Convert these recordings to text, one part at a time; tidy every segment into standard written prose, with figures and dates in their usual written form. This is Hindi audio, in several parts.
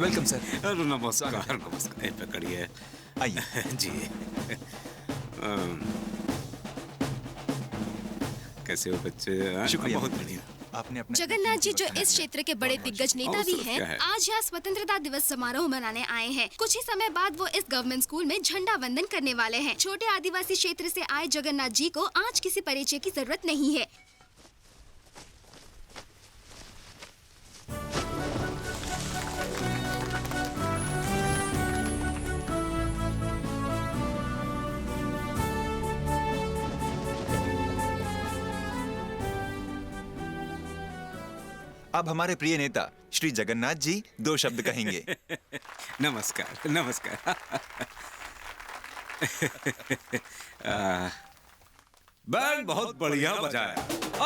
Welcome sir. अरे नमस्कार नमस्कार, ये पकड़िए। आइए। जी। कैसे हो बच्चे? शुक्रिया। बहुत बढ़िया। आपने अपना जगन्नाथ जी जो इस क्षेत्र के बड़े दिग्गज नेता भी हैं, आज यहाँ स्वतंत्रता दिवस समारोह मनाने आए हैं। कुछ ही समय बाद वो इस गवर्नमेंट स्कूल में झंडा वंदन करने वाले हैं। छोटे आदिवासी क्षेत्र से आए जगन्नाथ जी को आज किसी परिचय की जरूरत नहीं है। अब हमारे प्रिय नेता श्री जगन्नाथ जी 2 शब्द कहेंगे। नमस्कार नमस्कार। बैंड बहुत बढ़िया बजाया।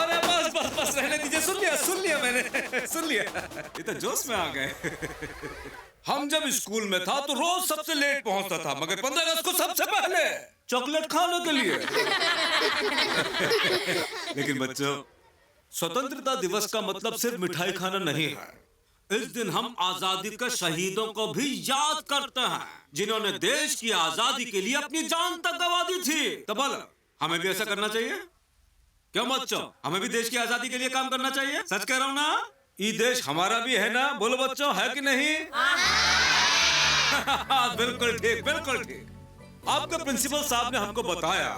अरे बस बस बस रहने दीजिए। सुन लिया मैंने, सुन लिया। ये तो जोश में आ गए। हम जब स्कूल में था तो रोज सबसे लेट पहुंचता था, मगर 15 अगस्त को सबसे पहले चॉकलेट खाने के लिए। लेकिन बच्चों, स्वतंत्रता दिवस का मतलब सिर्फ मिठाई खाना नहीं है। इस दिन हम आजादी के शहीदों को भी याद करते हैं, जिन्होंने देश की आजादी के लिए अपनी जान तक गंवा दी थी। तो बोलो, हमें भी ऐसा करना चाहिए? क्यों बच्चों, हमें भी देश की आजादी के लिए काम करना चाहिए? सच कह रहा हूँ ना? ये देश हमारा भी है ना? बोलो बच्चों, है कि नहीं? बिल्कुल ठीक, बिल्कुल ठीक। आपके प्रिंसिपल साहब ने हमको बताया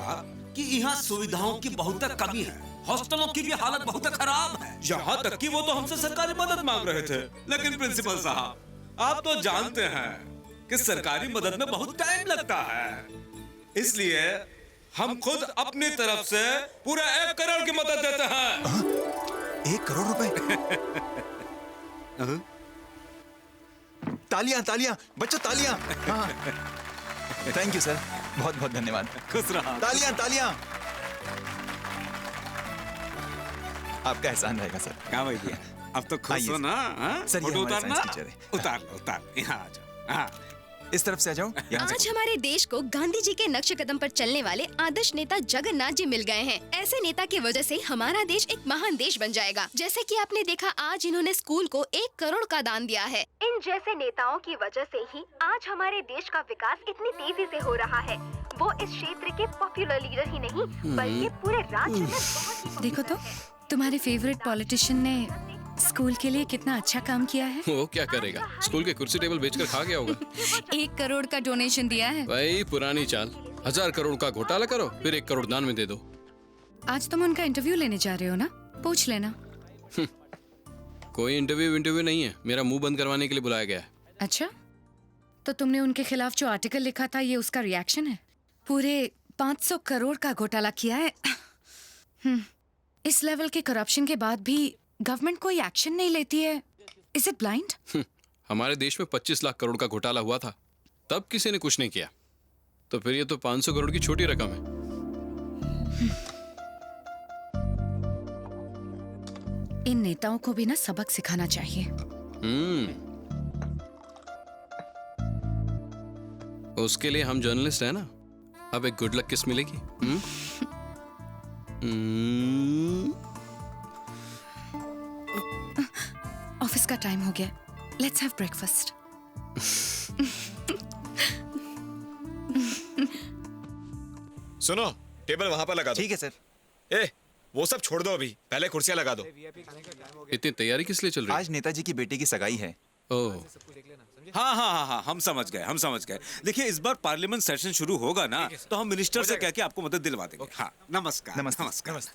कि यहाँ सुविधाओं की बहुत कमी है, हॉस्टलों की भी हालत बहुत खराब है। यहाँ तक कि वो तो हमसे सरकारी मदद मांग रहे थे। लेकिन प्रिंसिपल साहब, आप तो जानते हैं कि सरकारी मदद में बहुत टाइम लगता है, इसलिए हम खुद अपनी तरफ से पूरे 1 करोड़ की मदद देते हैं। 1 करोड़ रुपए? तालियां तालियां बच्चों, तालियां। हाँ, थैंक यू सर, बहुत बहुत धन्यवाद। खुश रहा। तालियां तालियां। आपका एहसान रहेगा सर। क्या भैया, अब तो खुश हो ना? सर, ये फोटो हमारे उतारना? साइंस टीचर है। उतार लो, उतार लो। यहाँ आ जाओ। हाँ, इस तरफ से आ जाओ। यहाँ आज से। हमारे देश को गांधी जी के नक्शे कदम पर चलने वाले आदर्श नेता जगन्नाथ जी मिल गए हैं। ऐसे नेता की वजह से हमारा देश एक महान देश बन जाएगा। जैसे कि आपने देखा, आज इन्होंने स्कूल को 1 करोड़ का दान दिया है। इन जैसे नेताओं की वजह से ही आज हमारे देश का विकास इतनी तेजी से हो रहा है। वो इस क्षेत्र के पॉपुलर लीडर ही नहीं, बल्कि पूरे राज्य में बहुत ही देखो तो, तुम्हारे फेवरेट पॉलिटिशियन ने स्कूल के लिए कितना अच्छा काम किया है। वो क्या करेगा, स्कूल के कुर्सी टेबल बेचकर खा गया होगा। 1 करोड़ का डोनेशन दिया है। भाई पुरानी चाल, 1000 करोड़ का घोटाला करो, फिर 1 करोड़ दान में दे दो। आज तुम उनका इंटरव्यू लेने जा रहे हो ना, पूछ लेना। कोई इंटरव्यू नहीं है, मेरा मुंह बंद करवाने के लिए बुलाया गया है। अच्छा, तो तुमने उनके खिलाफ जो आर्टिकल लिखा था, ये उसका रिएक्शन है? पूरे 500 करोड़ का घोटाला किया है। इस लेवल के करप्शन के बाद भी गवर्नमेंट कोई एक्शन नहीं लेती है। Is it blind? हमारे देश में 25 लाख करोड़ का घोटाला हुआ था, तब किसी ने कुछ नहीं किया, तो फिर ये तो 500 करोड़ की छोटी रकम है। इन नेताओं को भी ना सबक सिखाना चाहिए। उसके लिए हम जर्नलिस्ट है ना। अब एक गुड लक किस मिलेगी? ऑफिस का टाइम हो गया, लेट्स हैव ब्रेकफास्ट। सुनो, टेबल वहां पर लगा दो। ठीक है सर। ए, वो सब छोड़ दो, अभी पहले कुर्सियां लगा दो। इतनी तैयारी किस लिए चल रही है? आज नेताजी की बेटी की सगाई है। ओह, हाँ हाँ हाँ हाँ, हम समझ गए। देखिए, इस बार पार्लियामेंट सेशन शुरू होगा ना, तो हम मिनिस्टर से कह के आपको मदद दिलवा देंगे। हाँ, नमस्कार। नमस्ते।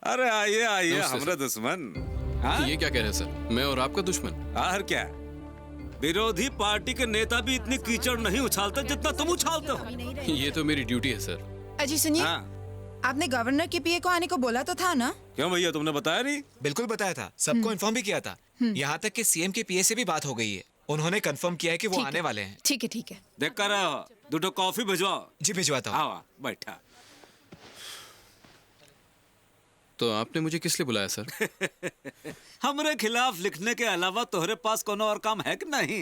अरे आइए आइए, नमस्ते हमारा दुश्मन। हाँ? ये क्या कह रहे हैं सर, मैं और आपका दुश्मन? और क्या, विरोधी पार्टी के नेता भी इतनी कीचड़ नहीं उछालते जितना तुम उछालते हो। ये तो मेरी ड्यूटी है सर। अजी सुनिए, हाँ, आपने गवर्नर के पीए को आने को बोला तो था ना? क्यों भैया, तुमने बताया नहीं? बिल्कुल बताया था, सबको इन्फॉर्म भी किया था। यहाँ तक कि सीएम के पीए से भी बात हो गई है। उन्होंने कंफर्म किया है कि वो आने वाले हैं। ठीक है। देख कर 2 कॉफी भिजवाओ। जी भिजवाता हूँ। आओ, बैठा। तो आपने मुझे किस लिए बुलाया सर? हमरे खिलाफ लिखने के अलावा तोहरे पास कोनो और काम है कि नहीं?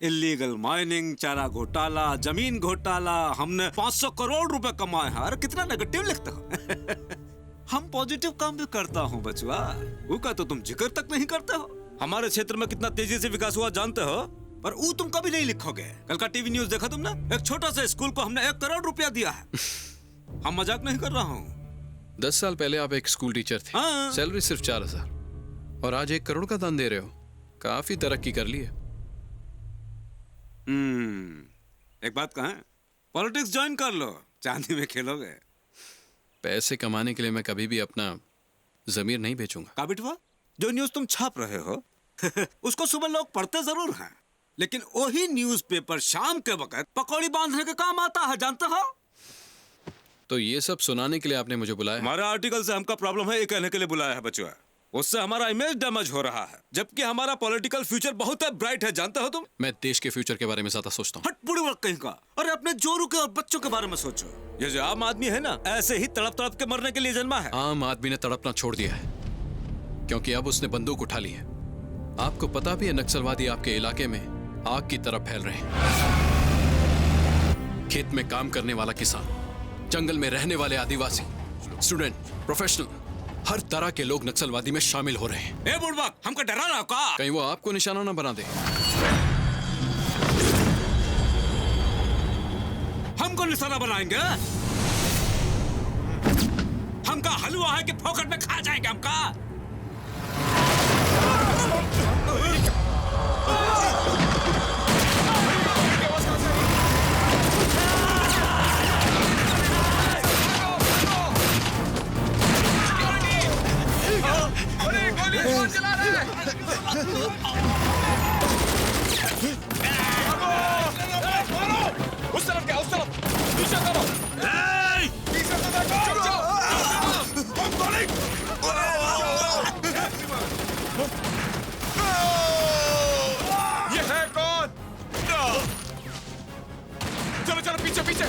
इलीगल माइनिंग, चारा घोटाला, जमीन घोटाला, हमने 500 करोड़ रुपए कमाए हैं। अरे कितना नेगेटिव लिखते हो। हम पॉजिटिव काम भी करता हूँ बचवा, वो का तो तुम जिक्र तक नहीं करते हो। हमारे क्षेत्र में कितना तेजी से विकास हुआ जानते हो? पर वो तुम कभी नहीं लिखोगे। कल का टीवी न्यूज़ देखा तुमने? एक छोटा सा स्कूल को हमने 1 करोड़ रुपया दिया है। हम मजाक नहीं कर रहा हूँ। 10 साल पहले आप एक स्कूल टीचर थे, हाँ। सैलरी सिर्फ 4,000, और आज 1 करोड़ का दान दे रहे हो। काफी तरक्की कर ली है। एक बात कहें, पॉलिटिक्स ज्वाइन कर लो, चांदी में खेलोगे। पैसे कमाने के लिए मैं कभी भी अपना जमीर नहीं बेचूंगा। का बिटवा, जो न्यूज़ तुम छाप रहे हो उसको सुबह लोग पढ़ते जरूर हैं, लेकिन वही न्यूज़पेपर शाम के वक्त पकौड़ी बांधने के काम आता है, जानते हो? तो ये सब सुनाने के लिए आपने मुझे बुलाया? हमारा आर्टिकल से हमका प्रॉब्लम है, ये कहने के लिए बुलाया है बचुआ। उससे हमारा इमेज डैमेज हो रहा है, जबकि हमारा पॉलिटिकल फ्यूचर बहुत ब्राइट है, जानते हो तुम? मैं देश के फ्यूचर के बारे में ज्यादा सोचता हूँ। हट बुढ़ी वक्त कहीं का। अरे अपने जोरू के और बच्चों के बारे में सोचो। ये जो आम आदमी है ना, ऐसे ही तड़प तड़प के मरने के लिए जन्मा है। आम आदमी ने तड़पना छोड़ दिया है, क्योंकि अब उसने बंदूक उठा ली है। आपको पता भी है नक्सलवादी आपके इलाके में आग की तरफ फैल रहे हैं। खेत में काम करने वाला किसान, जंगल में रहने वाले आदिवासी, स्टूडेंट, प्रोफेशनल, हर तरह के लोग नक्सलवादी में शामिल हो रहे हैं। ए बुढ़वा, हमको डरा रहा का? कहीं वो आपको निशाना ना बना दे। हमको निशाना बनाएंगे? हमका हलवा है कि फोकट में खा जाएंगे हमका? उस तरफ क्या, उस तरफ पीछे करो। पीछे से देखो। ये है कौन? चलो चलो पीछे पीछे।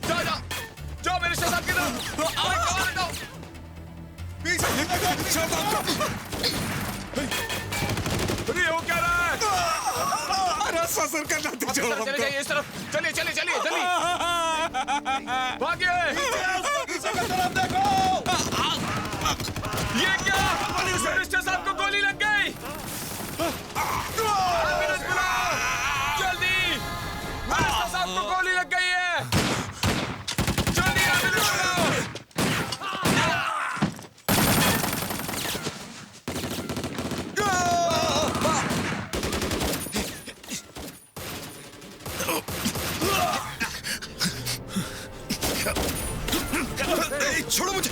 जाओ जाओ जाओ मेरे साथ की तरफ। पीछे वो क्या रहा है? अरे ससुर का नाते छोड़ो हमको। चलिए इस तरफ, चलिए चलिए चलिए जल्दी भागिए। पीछे की तरफ देखो। ये क्या? मिनिस्टर साहब को गोली लग गई। एम्बुलेंस बुलाओ जल्दी। मिनिस्टर साहब को गोली लग गई है, जल्दी एम्बुलेंस बुलाओ। छोड़ो मुझे।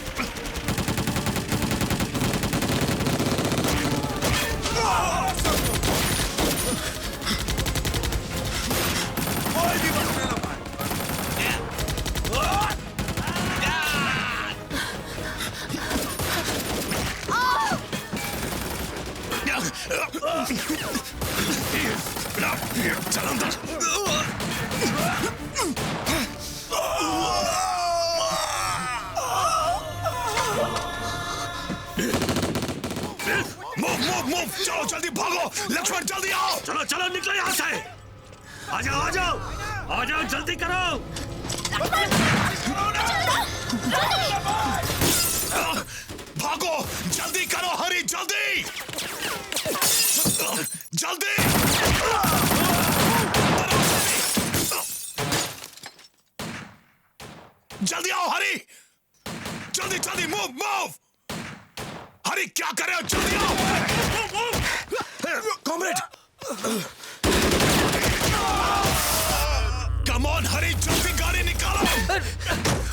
चल अंदर। मूव, चलो जल्दी भागो। लक्ष्मण जल्दी आओ। चलो चलो निकलो यहाँ से। आ जाओ आ जाओ आ जाओ, जल्दी करो। भागो, जल्दी करो, हरी जल्दी जल्दी। जल्दी आओ हरी, जल्दी जल्दी, मूव मूव। हरी क्या कर रहे हो, जल्दी आओ। कॉमरेड, कम ऑन हरी, जल्दी गाड़ी निकालो।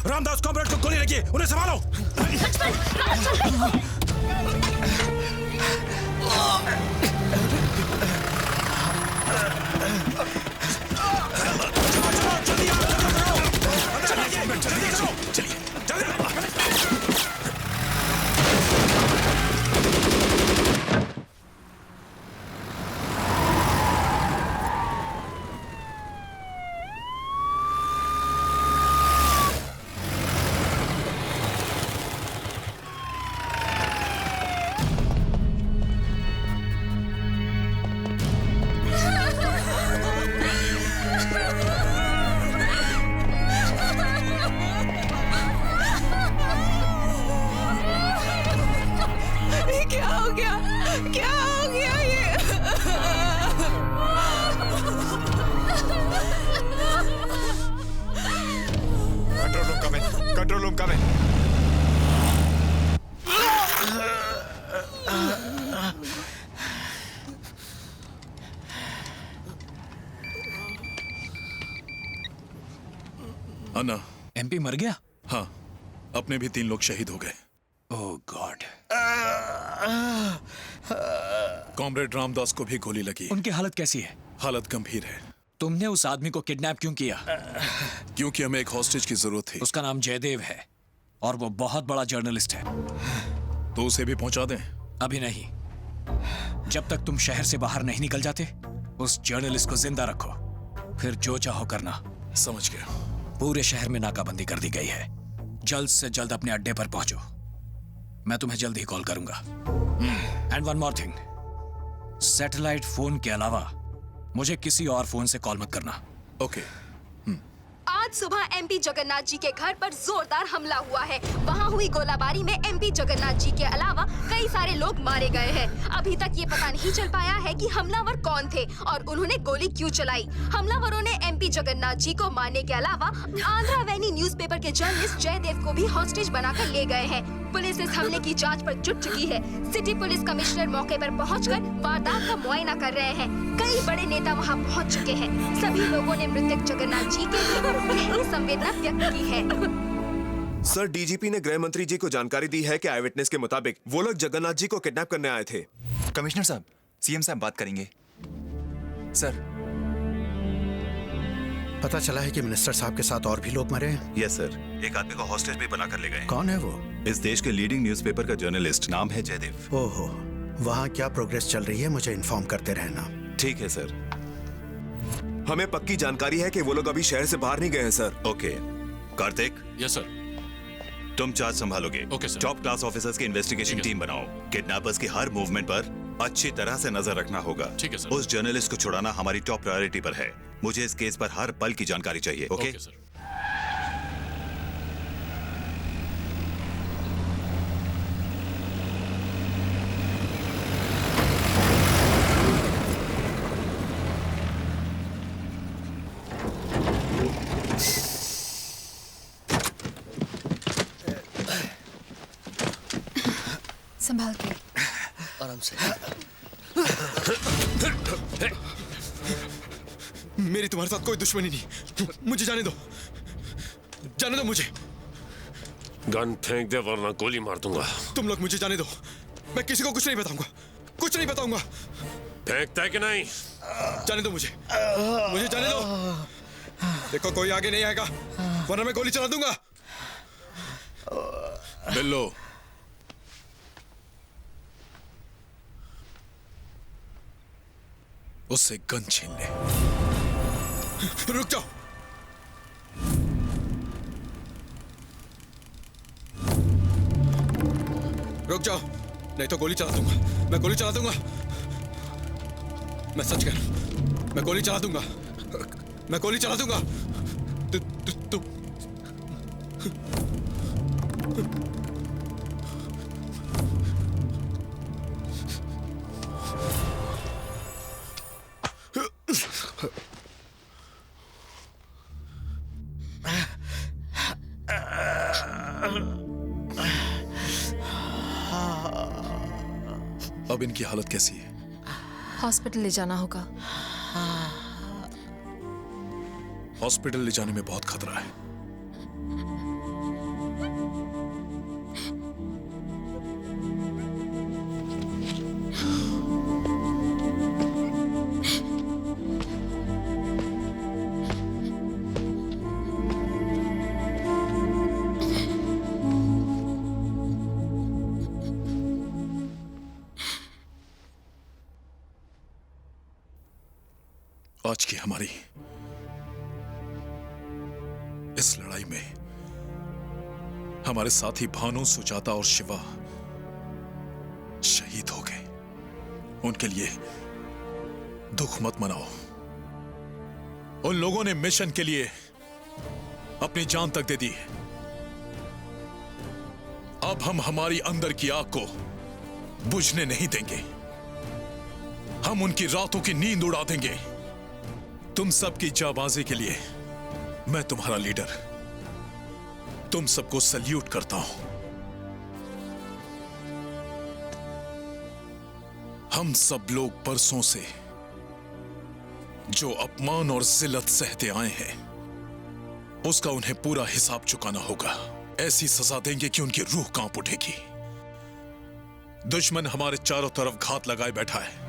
रामदास कॉमरेड को गोली लगी, उन्हें संभालो। अन्ना, एमपी मर गया? हाँ, अपने भी 3 लोग शहीद हो गए। ओह गॉड। कॉमरेड रामदास को भी गोली लगी। उनकी हालत कैसी है? हालत गंभीर है। तुमने उस आदमी को किडनैप क्यों किया? क्योंकि हमें एक हॉस्टेज की जरूरत थी। उसका नाम जयदेव है और वो बहुत बड़ा जर्नलिस्ट है। तो उसे भी पहुंचा दें? अभी नहीं। जब तक तुम शहर से बाहर नहीं निकल जाते, उस जर्नलिस्ट को जिंदा रखो, फिर जो चाहो करना। समझ गया। पूरे शहर में नाकाबंदी कर दी गई है। जल्द से जल्द अपने अड्डे पर पहुंचो। मैं तुम्हें जल्द ही कॉल करूंगा। And one more thing, satellite phone के अलावा मुझे किसी और फोन से कॉल मत करना। ओके। आज सुबह एमपी जगन्नाथ जी के घर पर जोरदार हमला हुआ है। वहां हुई गोलाबारी में एमपी जगन्नाथ जी के अलावा कई सारे लोग मारे गए हैं। अभी तक ये पता नहीं चल पाया है कि हमलावर कौन थे और उन्होंने गोली क्यों चलाई। हमलावरों ने एमपी जगन्नाथ जी को मारने के अलावा आंध्रा वैली न्यूज़पेपर के जर्नलिस्ट जयदेव को भी हॉस्टेज बनाकर ले गए हैं। पुलिस इस हमले की जांच पर जुट चुकी है। सिटी पुलिस कमिश्नर मौके पर पहुंचकर वारदात का मुआयना कर रहे हैं। कई बड़े नेता वहां पहुंच चुके हैं। सभी लोगों ने मृतक जगन्नाथ जी के लिए गहरी संवेदना व्यक्त की है। सर, डीजीपी ने गृह मंत्री जी को जानकारी दी है कि आई विटनेस के मुताबिक वो लोग जगन्नाथ जी को किडनैप करने आए थे। कमिश्नर साहब, सीएम साहब बात करेंगे। सर, पता चला है कि मिनिस्टर साहब के साथ और भी लोग मरे हैं। यस सर, एक आदमी को हॉस्टेज भी बनाकर ले गए। कौन है वो? इस देश के लीडिंग न्यूज़पेपर का जर्नलिस्ट, नाम है जयदेव। ओहो, वहाँ क्या प्रोग्रेस चल रही है मुझे इन्फॉर्म करते रहना। ठीक है सर। हमें पक्की जानकारी है कि वो लोग अभी शहर से बाहर नहीं गए हैं sir. Okay. Karthik. Yes sir. तुम चार्ज संभालोगे। Okay sir. Top class officers की इन्वेस्टिगेशन टीम बनाओ। किडनैपर्स की हर मूवमेंट पर अच्छी तरह से नजर रखना होगा। ठीक है सर। उस जर्नलिस्ट को छुड़ाना हमारी टॉप प्रायोरिटी पर है। मुझे इस केस पर हर पल की जानकारी चाहिए। Okay sir. संभाल के। आराम से। मेरी तुम्हारे साथ कोई दुश्मनी नहीं। मुझे जाने दो, जाने दो मुझे। गन फेंक दे वरना गोली मार दूंगा। तुम लोग मुझे जाने दो, मैं किसी को कुछ नहीं बताऊंगा, कुछ नहीं बताऊंगा। फेंकता है कि नहीं? जाने दो मुझे, मुझे जाने दो। देखो कोई आगे नहीं आएगा वरना मैं गोली चला दूंगा। बिल्लो, उससे गन छीन ले। रुक जाओ। रुक जाओ, नहीं तो गोली चला दूंगा। मैं गोली चला दूंगा। मैं सच कह रहा हूं, मैं गोली चला दूंगा। मैं गोली चला दूंगा। तू अब इनकी हालत कैसी है? हॉस्पिटल ले जाना होगा। हॉस्पिटल ले जाने में बहुत खतरा है। आज की हमारी इस लड़ाई में हमारे साथी भानु, सुजाता और शिवा शहीद हो गए। उनके लिए दुख मत मनाओ। उन लोगों ने मिशन के लिए अपनी जान तक दे दी। अब हम हमारी अंदर की आग को बुझने नहीं देंगे। हम उनकी रातों की नींद उड़ा देंगे। तुम सबकी जाबाजी के लिए मैं तुम्हारा लीडर, तुम सबको सल्यूट करता हूं। हम सब लोग बरसों से जो अपमान और जिल्लत सहते आए हैं, उसका उन्हें पूरा हिसाब चुकाना होगा। ऐसी सजा देंगे कि उनकी रूह कांप उठेगी। दुश्मन हमारे चारों तरफ घात लगाए बैठा है।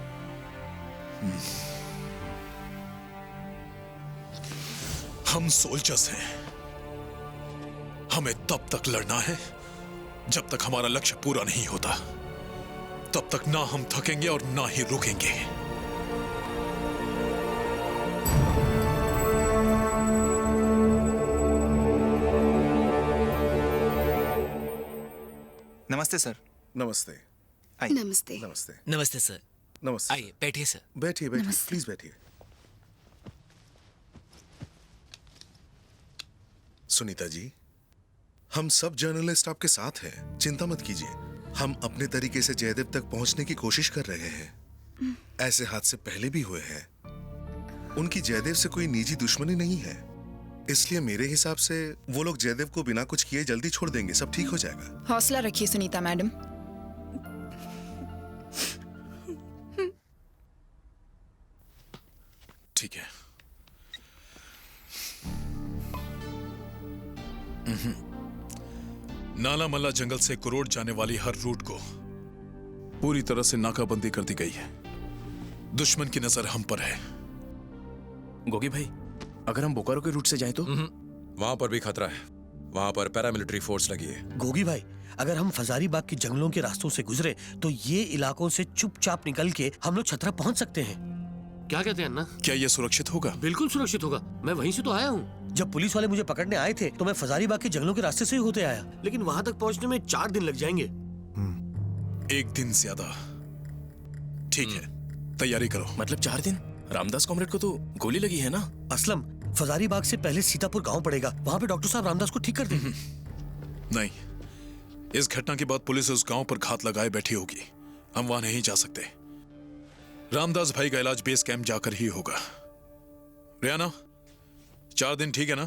हम सोल्जर्स हैं। हमें तब तक लड़ना है जब तक हमारा लक्ष्य पूरा नहीं होता। तब तक ना हम थकेंगे और ना ही रुकेंगे। नमस्ते सर। नमस्ते। नमस्ते। नमस्ते। नमस्ते सर। नमस्ते। आइए बैठिए सर। बैठिए बैठिए, प्लीज बैठिए। सुनीता जी, हम सब जर्नलिस्ट आपके साथ हैं, चिंता मत कीजिए। हम अपने तरीके से जयदेव तक पहुंचने की कोशिश कर रहे हैं। ऐसे हादसे पहले भी हुए हैं। उनकी जयदेव से कोई निजी दुश्मनी नहीं है, इसलिए मेरे हिसाब से वो लोग जयदेव को बिना कुछ किए जल्दी छोड़ देंगे। सब ठीक हो जाएगा। हौसला रखिए सुनीता मैडम। ठीक है। नाला मल्ला जंगल से कुरोड जाने वाली हर रूट को पूरी तरह से नाकाबंदी कर दी गई है। दुश्मन की नजर हम पर है। गोगी भाई, अगर हम बोकारो के रूट से जाएं तो? वहां पर भी खतरा है। वहां पर पैरामिलिट्री फोर्स लगी है। गोगी भाई, अगर हम फजारीबाग के जंगलों के रास्तों से गुजरे तो ये इलाकों से चुपचाप निकल के हम लोग छतरा पहुंच सकते हैं। क्या कहते हैं अन्ना? क्या ये सुरक्षित होगा? बिल्कुल सुरक्षित होगा। मैं वहीं से तो आया हूँ। जब पुलिस वाले मुझे पकड़ने आए थे तो मैं फजारीबाग के जंगलों के रास्ते से ही होते आया, लेकिन वहां तक पहुंचने में 4 दिन लग जाएंगे। 1 दिन ज्यादा। ठीक है, तैयारी करो। मतलब 4 दिन? रामदास कॉमरेड को तो गोली लगी है ना? असलम, फजारीबाग से पहले सीतापुर गांव पड़ेगा, वहां पे डॉक्टर साहब रामदास को ठीक कर देंगे। नहीं, इस घटना के बाद पुलिस उस गांव पर घात लगाए बैठी होगी। हम वहां नहीं जा सकते। रामदास भाई का इलाज बेस कैंप जाकर ही होगा। रियाना, 4 दिन ठीक है ना?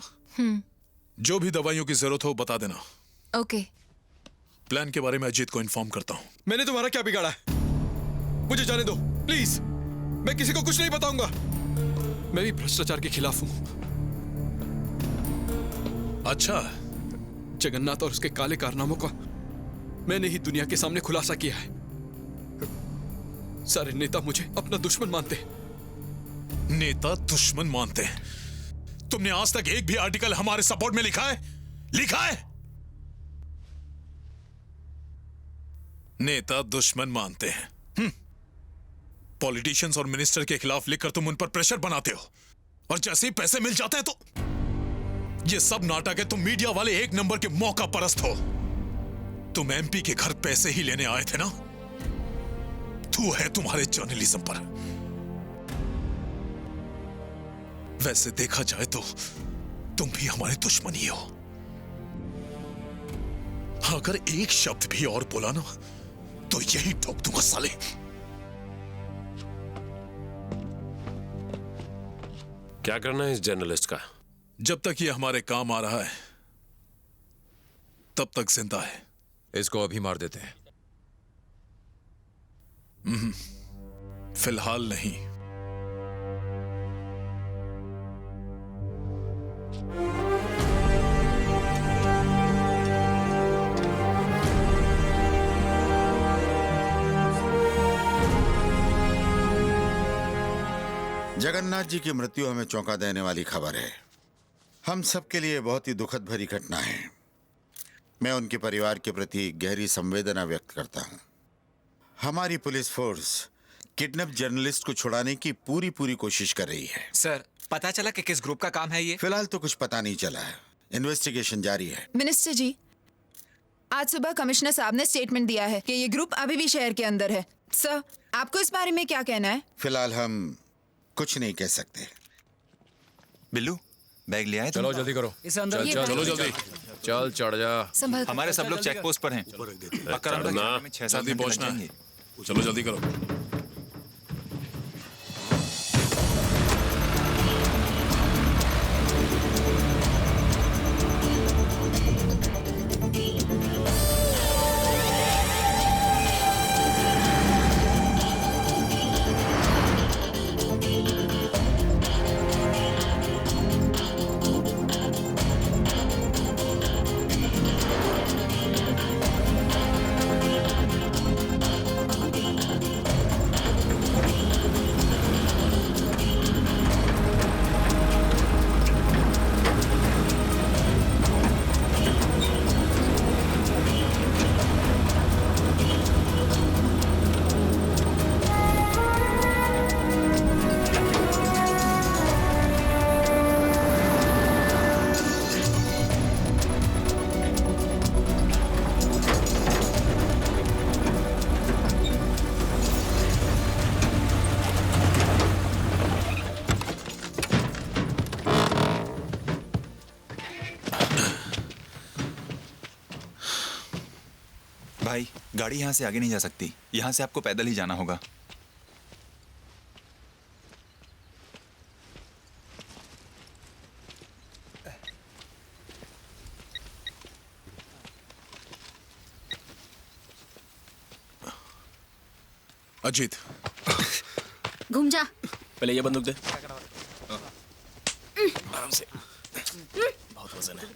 जो भी दवाइयों की जरूरत हो बता देना। ओके। प्लान के बारे में अजीत को इन्फॉर्म करता हूं। मैंने तुम्हारा क्या बिगाड़ा है? मुझे जाने दो प्लीज। मैं किसी को कुछ नहीं बताऊंगा। मैं भी भ्रष्टाचार के खिलाफ हूं। अच्छा, जगन्नाथ और उसके काले कारनामों का मैंने ही दुनिया के सामने खुलासा किया है। सारे नेता मुझे अपना दुश्मन मानते हैं। नेता दुश्मन मानते हैं? तुमने आज तक एक भी आर्टिकल हमारे सपोर्ट में लिखा है? लिखा है? नेता दुश्मन मानते हैं। पॉलिटिशियंस और मिनिस्टर के खिलाफ लिखकर तुम उन पर प्रेशर बनाते हो, और जैसे ही पैसे मिल जाते हैं तो ये सब नाटक है। तुम मीडिया वाले 1 नंबर के मौका परस्त हो। तुम एमपी के घर पैसे ही लेने आए थे ना? तू है तुम्हारे जर्नलिज्म पर। वैसे देखा जाए तो तुम भी हमारे दुश्मन ही हो। अगर एक शब्द भी और बोला ना तो यही ठोक दूंगा साले। क्या करना है इस जर्नलिस्ट का? जब तक ये हमारे काम आ रहा है तब तक जिंदा है। इसको अभी मार देते हैं। फिलहाल नहीं। जगन्नाथ जी की मृत्यु हमें चौंका देने वाली खबर है। हम सबके लिए बहुत ही दुखद भरी घटना है। मैं उनके परिवार के प्रति गहरी संवेदना व्यक्त करता हूं। हमारी पुलिस फोर्स किडनैप जर्नलिस्ट को छुड़ाने की पूरी कोशिश कर रही है। सर, पता चला कि किस ग्रुप का काम है ये? फिलहाल तो कुछ पता नहीं चला है। इन्वेस्टिगेशन जारी है। मिनिस्टर जी, आज सुबह कमिश्नर साहब ने स्टेटमेंट दिया है कि ये ग्रुप अभी भी शहर के अंदर है। सर, आपको इस बारे में क्या कहना है? फिलहाल हम कुछ नहीं कह सकते। बिल्लू, बैग ले आए? चलो जल्दी करो। चलो जल्दी। चल चढ़ जा। हमारे सब लोग चेक पोस्ट पर हैं। चढ़ना। 6-7 घंटे पहुंचना लग है। चलो जल्दी करो। भाई गाड़ी यहाँ से आगे नहीं जा सकती, यहाँ से आपको पैदल ही जाना होगा। अजीत, घूम जा। पहले ये बंदूक दे। आराम से, बहुत वजन है।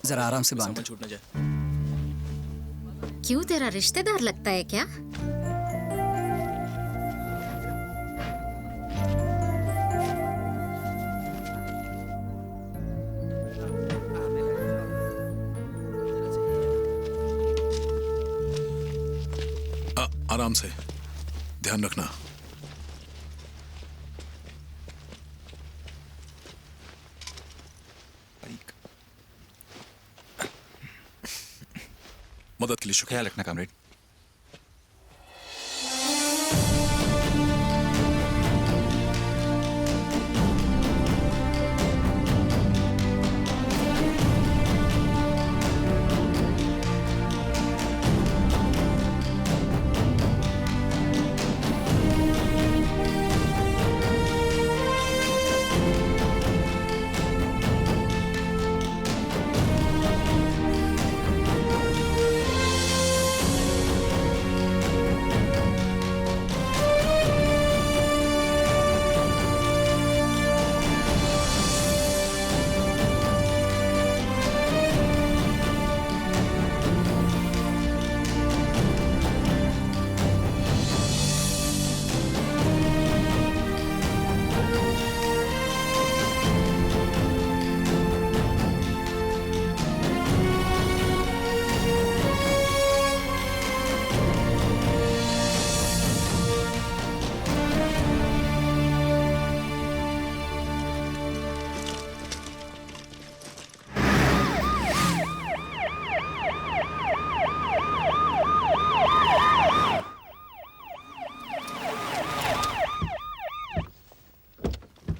जरा आराम से बांध। छूट न जाए। क्यों, तेरा रिश्तेदार लगता है क्या? आराम से, ध्यान रखना। मदद के लिए शुक्रिया। ख्याल रखना कॉमरेड।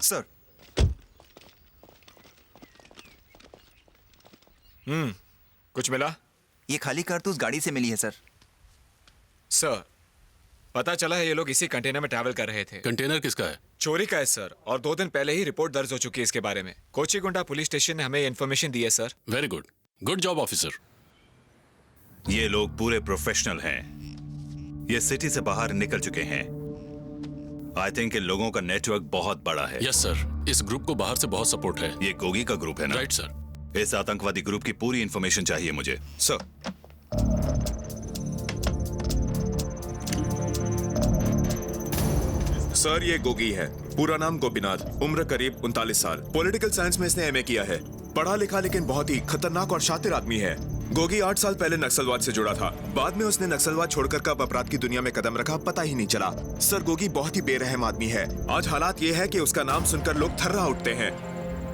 सर। कुछ मिला? ये खाली कारतूस गाड़ी से मिली है सर। सर, पता चला है ये लोग इसी कंटेनर में ट्रैवल कर रहे थे। कंटेनर किसका है? चोरी का है सर, और 2 दिन पहले ही रिपोर्ट दर्ज हो चुकी है इसके बारे में। कोचीगुंडा पुलिस स्टेशन ने हमें इन्फॉर्मेशन दी है sir. Very good, good job officer. ये लोग पूरे प्रोफेशनल हैं। ये सिटी से बाहर निकल चुके हैं। आई थिंक इन लोगों का नेटवर्क बहुत बड़ा है। यस सर, इस ग्रुप को बाहर से बहुत सपोर्ट है। ये गोगी का ग्रुप है ना? Right sir. इस आतंकवादी ग्रुप की पूरी इंफॉर्मेशन चाहिए मुझे। सर, सर ये गोगी है, पूरा नाम गोपीनाथ, उम्र करीब 39 साल। पॉलिटिकल साइंस में इसने एमए किया है। पढ़ा लिखा लेकिन बहुत ही खतरनाक और शातिर आदमी है। गोगी 8 साल पहले नक्सलवाद से जुड़ा था। बाद में उसने नक्सलवाद छोड़कर कब अपराध की दुनिया में कदम रखा पता ही नहीं चला। सर गोगी बहुत ही बेरहम आदमी है। आज हालात ये है कि उसका नाम सुनकर लोग थर्रा उठते हैं।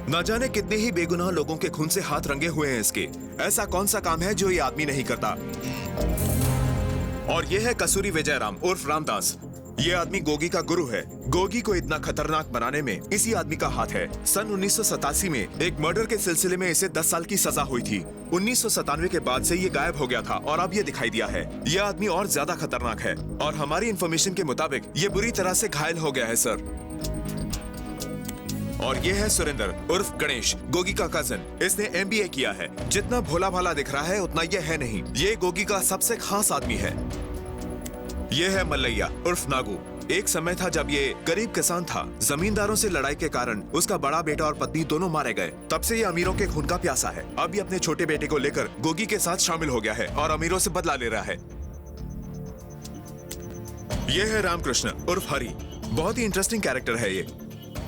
न जाने कितने ही बेगुनाह लोगों के खून से हाथ रंगे हुए हैं इसके। ऐसा कौन सा काम है जो ये आदमी नहीं करता। और ये है कसूरी विजय राम उर्फ रामदास। ये आदमी गोगी का गुरु है। गोगी को इतना खतरनाक बनाने में इसी आदमी का हाथ है। सन 1987 में एक मर्डर के सिलसिले में इसे 10 साल की सजा हुई थी। 1997 के बाद से ये गायब हो गया था और अब ये दिखाई दिया है। ये आदमी और ज्यादा खतरनाक है और हमारी इंफॉर्मेशन के मुताबिक ये बुरी तरह से घायल हो गया है सर। और ये है सुरेंद्र उर्फ गणेश, गोगी का कजन। इसने MBA किया है। जितना भोला भाला दिख रहा है उतना ये है नहीं। ये गोगी का सबसे खास आदमी है। ये है मल्लैया उर्फ नागू। एक समय था जब ये गरीब किसान था। जमींदारों से लड़ाई के कारण उसका बड़ा बेटा और पत्नी दोनों मारे गए। तब से ये अमीरों के खून का प्यासा है। अब ये अपने छोटे बेटे को लेकर गोगी के साथ शामिल हो गया है और अमीरों से बदला ले रहा है। ये है रामकृष्ण उर्फ हरी। बहुत ही इंटरेस्टिंग कैरेक्टर है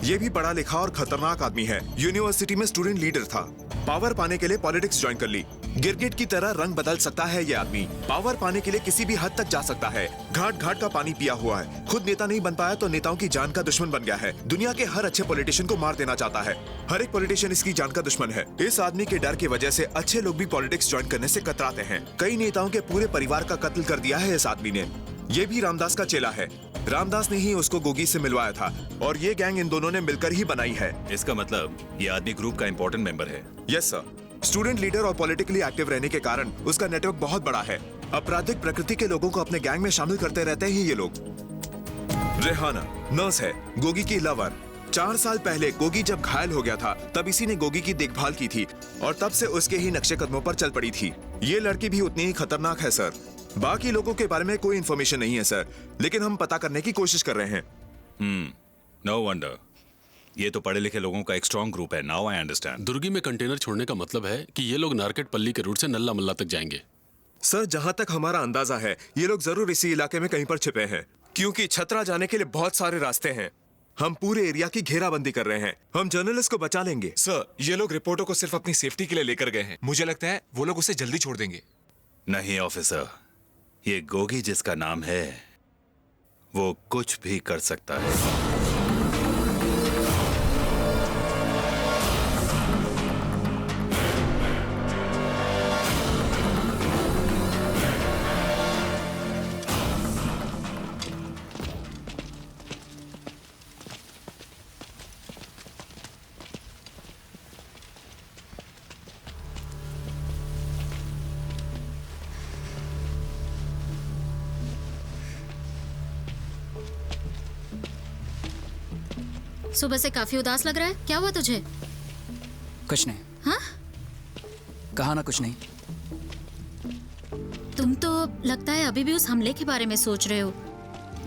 ये भी पढ़ा लिखा और खतरनाक आदमी है। यूनिवर्सिटी में स्टूडेंट लीडर था। पावर पाने के लिए पॉलिटिक्स ज्वाइन कर ली। गिरगिट की तरह रंग बदल सकता है ये आदमी। पावर पाने के लिए किसी भी हद तक जा सकता है। घाट घाट का पानी पिया हुआ है। खुद नेता नहीं बन पाया तो नेताओं की जान का दुश्मन बन गया है। दुनिया के हर अच्छे पॉलिटिशियन को मार देना चाहता है। हर एक पॉलिटिशियन इसकी जान का दुश्मन है। इस आदमी के डर की वजह से अच्छे लोग भी पॉलिटिक्स ज्वाइन करने से कतराते हैं। कई नेताओं के पूरे परिवार का कत्ल कर दिया है इस आदमी ने। ये भी रामदास का चेला है। रामदास ने ही उसको गोगी से मिलवाया था और ये गैंग इन दोनों ने मिलकर ही बनाई है। इसका मतलब ये आदमी ग्रुप का इंपॉर्टेंट मेंबर है। Yes sir. स्टूडेंट लीडर और पॉलिटिकली एक्टिव रहने के कारण उसका नेटवर्क बहुत बड़ा है। आपराधिक प्रकृति के लोगों को अपने गैंग में शामिल करते रहते हैं ये लोग। रेहाना नर्स है, गोगी की लवर। 4 साल पहले गोगी जब घायल हो गया था तब इसी ने गोगी की देखभाल की थी और तब से उसके ही नक्शे कदमों पर चल पड़ी थी। ये लड़की भी उतनी ही खतरनाक है सर। बाकी लोगों के बारे में कोई इन्फॉर्मेशन नहीं है सर, लेकिन हम पता करने की कोशिश कर रहे हैं। नो वंडर, ये तो पढ़े लिखे लोगों का एक स्ट्रॉन्ग ग्रुप है। Now I understand. दुर्गी में कंटेनर छोड़ने का मतलब है कि ये लोग नारकेट पल्ली के रूट से नल्ला मल्ला तक जाएंगे। सर जहां तक हमारा अंदाजा है ये लोग जरूर इसी इलाके में कहीं पर छिपे हैं, क्योंकि छतरा जाने के लिए बहुत सारे रास्ते हैं। हम पूरे एरिया की घेराबंदी कर रहे हैं। हम जर्नलिस्ट को बचा लेंगे। सर ये लोग रिपोर्टों को सिर्फ अपनी सेफ्टी के लिए लेकर गए हैं। मुझे लगता है वो लोग उसे जल्दी छोड़ देंगे। नहीं ऑफिसर, ये गोगी जिसका नाम है वो कुछ भी कर सकता है। सुबह से काफी उदास लग रहा है, क्या हुआ तुझे? कुछ नहीं। हाँ? कहा ना कुछ नहीं। तुम तो लगता है अभी भी उस हमले के बारे में सोच रहे हो।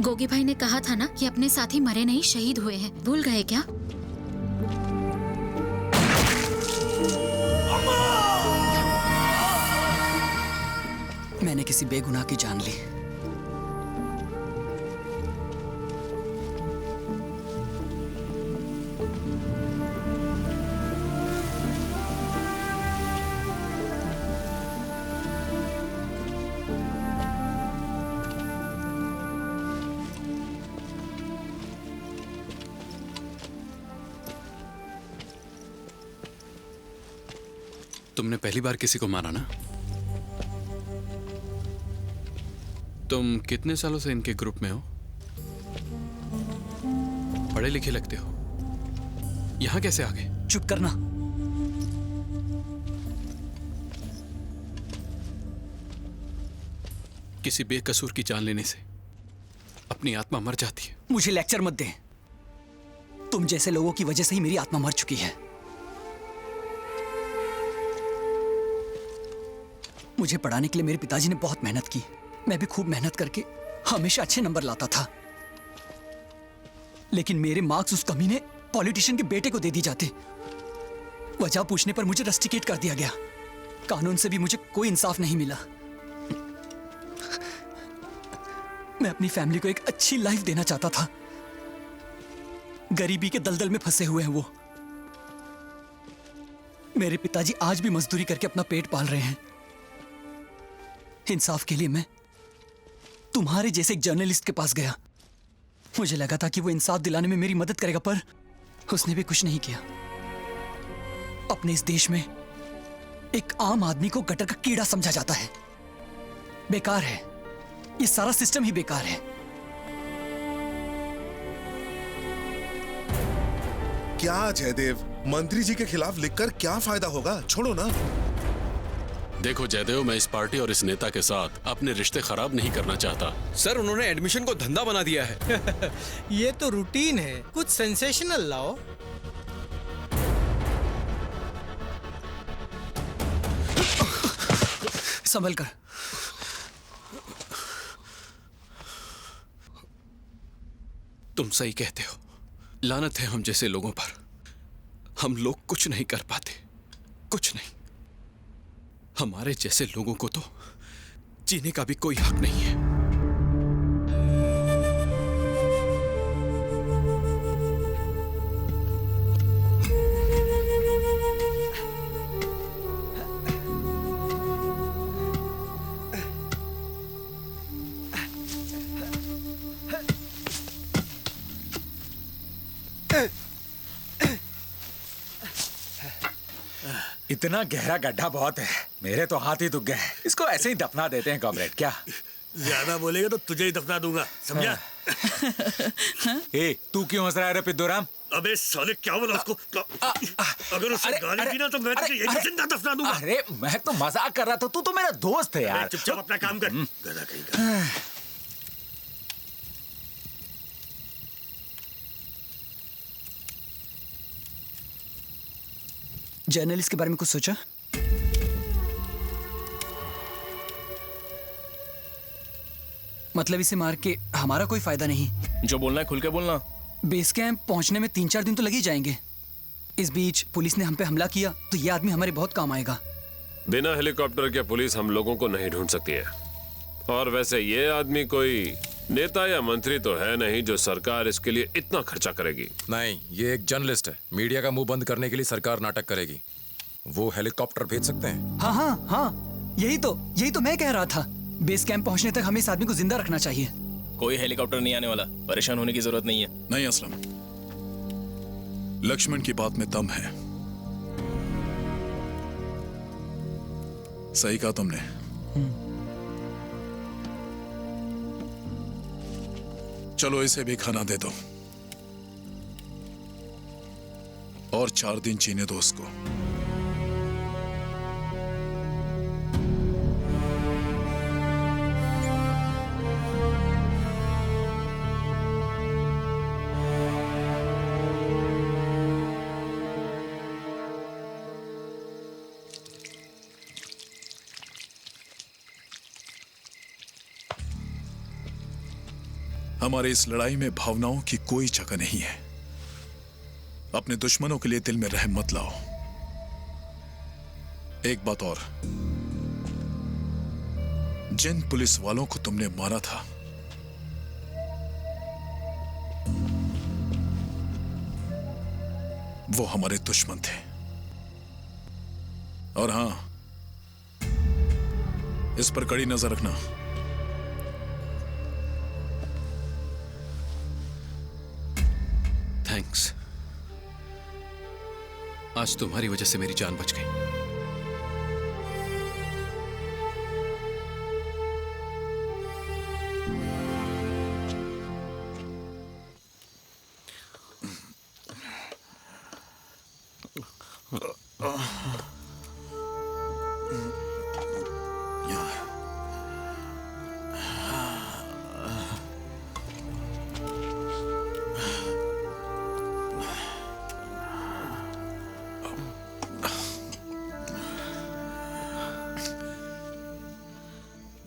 गोगी भाई ने कहा था ना कि अपने साथी मरे नहीं शहीद हुए हैं, भूल गए क्या? मैंने किसी बेगुनाह की जान ली। तुमने पहली बार किसी को मारा ना? तुम कितने सालों से इनके ग्रुप में हो? पढ़े लिखे लगते हो, यहां कैसे आ गए? चुप करना। किसी बेकसूर की जान लेने से अपनी आत्मा मर जाती है। मुझे लेक्चर मत दे। तुम जैसे लोगों की वजह से ही मेरी आत्मा मर चुकी है। मुझे पढ़ाने के लिए मेरे पिताजी ने बहुत मेहनत की। मैं भी खूब मेहनत करके हमेशा अच्छे नंबर लाता था, लेकिन मेरे मार्क्स उस कमीने पॉलिटिशियन के बेटे को दे दी जाते। वजह पूछने पर मुझे रस्टिकेट कर दिया गया। कानून से भी मुझे कोई इंसाफ नहीं मिला। मैं अपनी फैमिली को एक अच्छी लाइफ देना चाहता था। गरीबी के दलदल में फंसे हुए हैं वो। मेरे पिताजी आज भी मजदूरी करके अपना पेट पाल रहे हैं। इंसाफ के लिए मैं तुम्हारे जैसे एक जर्नलिस्ट के पास गया। मुझे लगा था कि वो इंसाफ दिलाने में मेरी मदद करेगा, पर उसने भी कुछ नहीं किया। अपने इस देश में एक आम आदमी को गटर का कीड़ा समझा जाता है। बेकार है, ये सारा सिस्टम ही बेकार है। क्या जयदेव, मंत्री जी के खिलाफ लिखकर क्या फायदा होगा? छोड़ो ना। देखो जयदेव, मैं इस पार्टी और इस नेता के साथ अपने रिश्ते खराब नहीं करना चाहता। सर उन्होंने एडमिशन को धंधा बना दिया है। ये तो रूटीन है, कुछ सेंसेशनल लाओ। संभल कर। तुम सही कहते हो, लानत है हम जैसे लोगों पर। हम लोग कुछ नहीं कर पाते, कुछ नहीं। हमारे जैसे लोगों को तो जीने का भी कोई हक नहीं है। इतना गहरा गड्ढा बहुत है, मेरे तो हाथ ही दुख गए। इसको ऐसे ही दफना देते हैं कॉमरेड। क्या ज्यादा बोलेगा तो तुझे ही दफना दूंगा, समझा? ए, तू क्यों हंस रहा है रे पिद्दूराम? अबे साले क्या बोला उसको? अगर उसने गाली दी ना तो मैं तुझे यहीं जिंदा दफना दूंगा। अरे मैं तो मजाक कर रहा था, तू तो मेरा दोस्त है यार। चुपचाप अपना काम कर, गधा कहीं का। जर्नलिस्ट के बारे में कुछ सोचा? मतलब इसे मार के हमारा कोई फायदा नहीं। जो बोलना है खुल के बोलना। बेस कैंप पहुंचने में 3-4 दिन तो लग ही जाएंगे। इस बीच पुलिस ने हम पे हमला किया तो ये आदमी हमारे बहुत काम आएगा। बिना हेलीकॉप्टर के पुलिस हम लोगों को नहीं ढूंढ सकती है। और वैसे ये आदमी कोई नेता या मंत्री तो है नहीं जो सरकार इसके लिए इतना खर्चा करेगी। नहीं, ये एक जर्नलिस्ट है। मीडिया का मुंह बंद करने के लिए सरकार नाटक करेगी। वो हेलीकॉप्टर भेज सकते हैं। हाँ, यही तो मैं कह रहा था। बेस कैंप पहुंचने तक हमें इस आदमी को जिंदा रखना चाहिए। कोई हेलीकॉप्टर नहीं आने वाला, परेशान होने की जरूरत नहीं है। नहीं असलम, लक्ष्मण की बात में दम है। सही कहा तुमने। चलो इसे भी खाना दे दो और 4 दिन जीने दो उसको। हमारे इस लड़ाई में भावनाओं की कोई जगह नहीं है। अपने दुश्मनों के लिए दिल में रहम मत लाओ। एक बात और, जिन पुलिस वालों को तुमने मारा था वो हमारे दुश्मन थे। और हां, इस पर कड़ी नजर रखना। थैंक्स। आज तुम्हारी वजह से मेरी जान बच गई।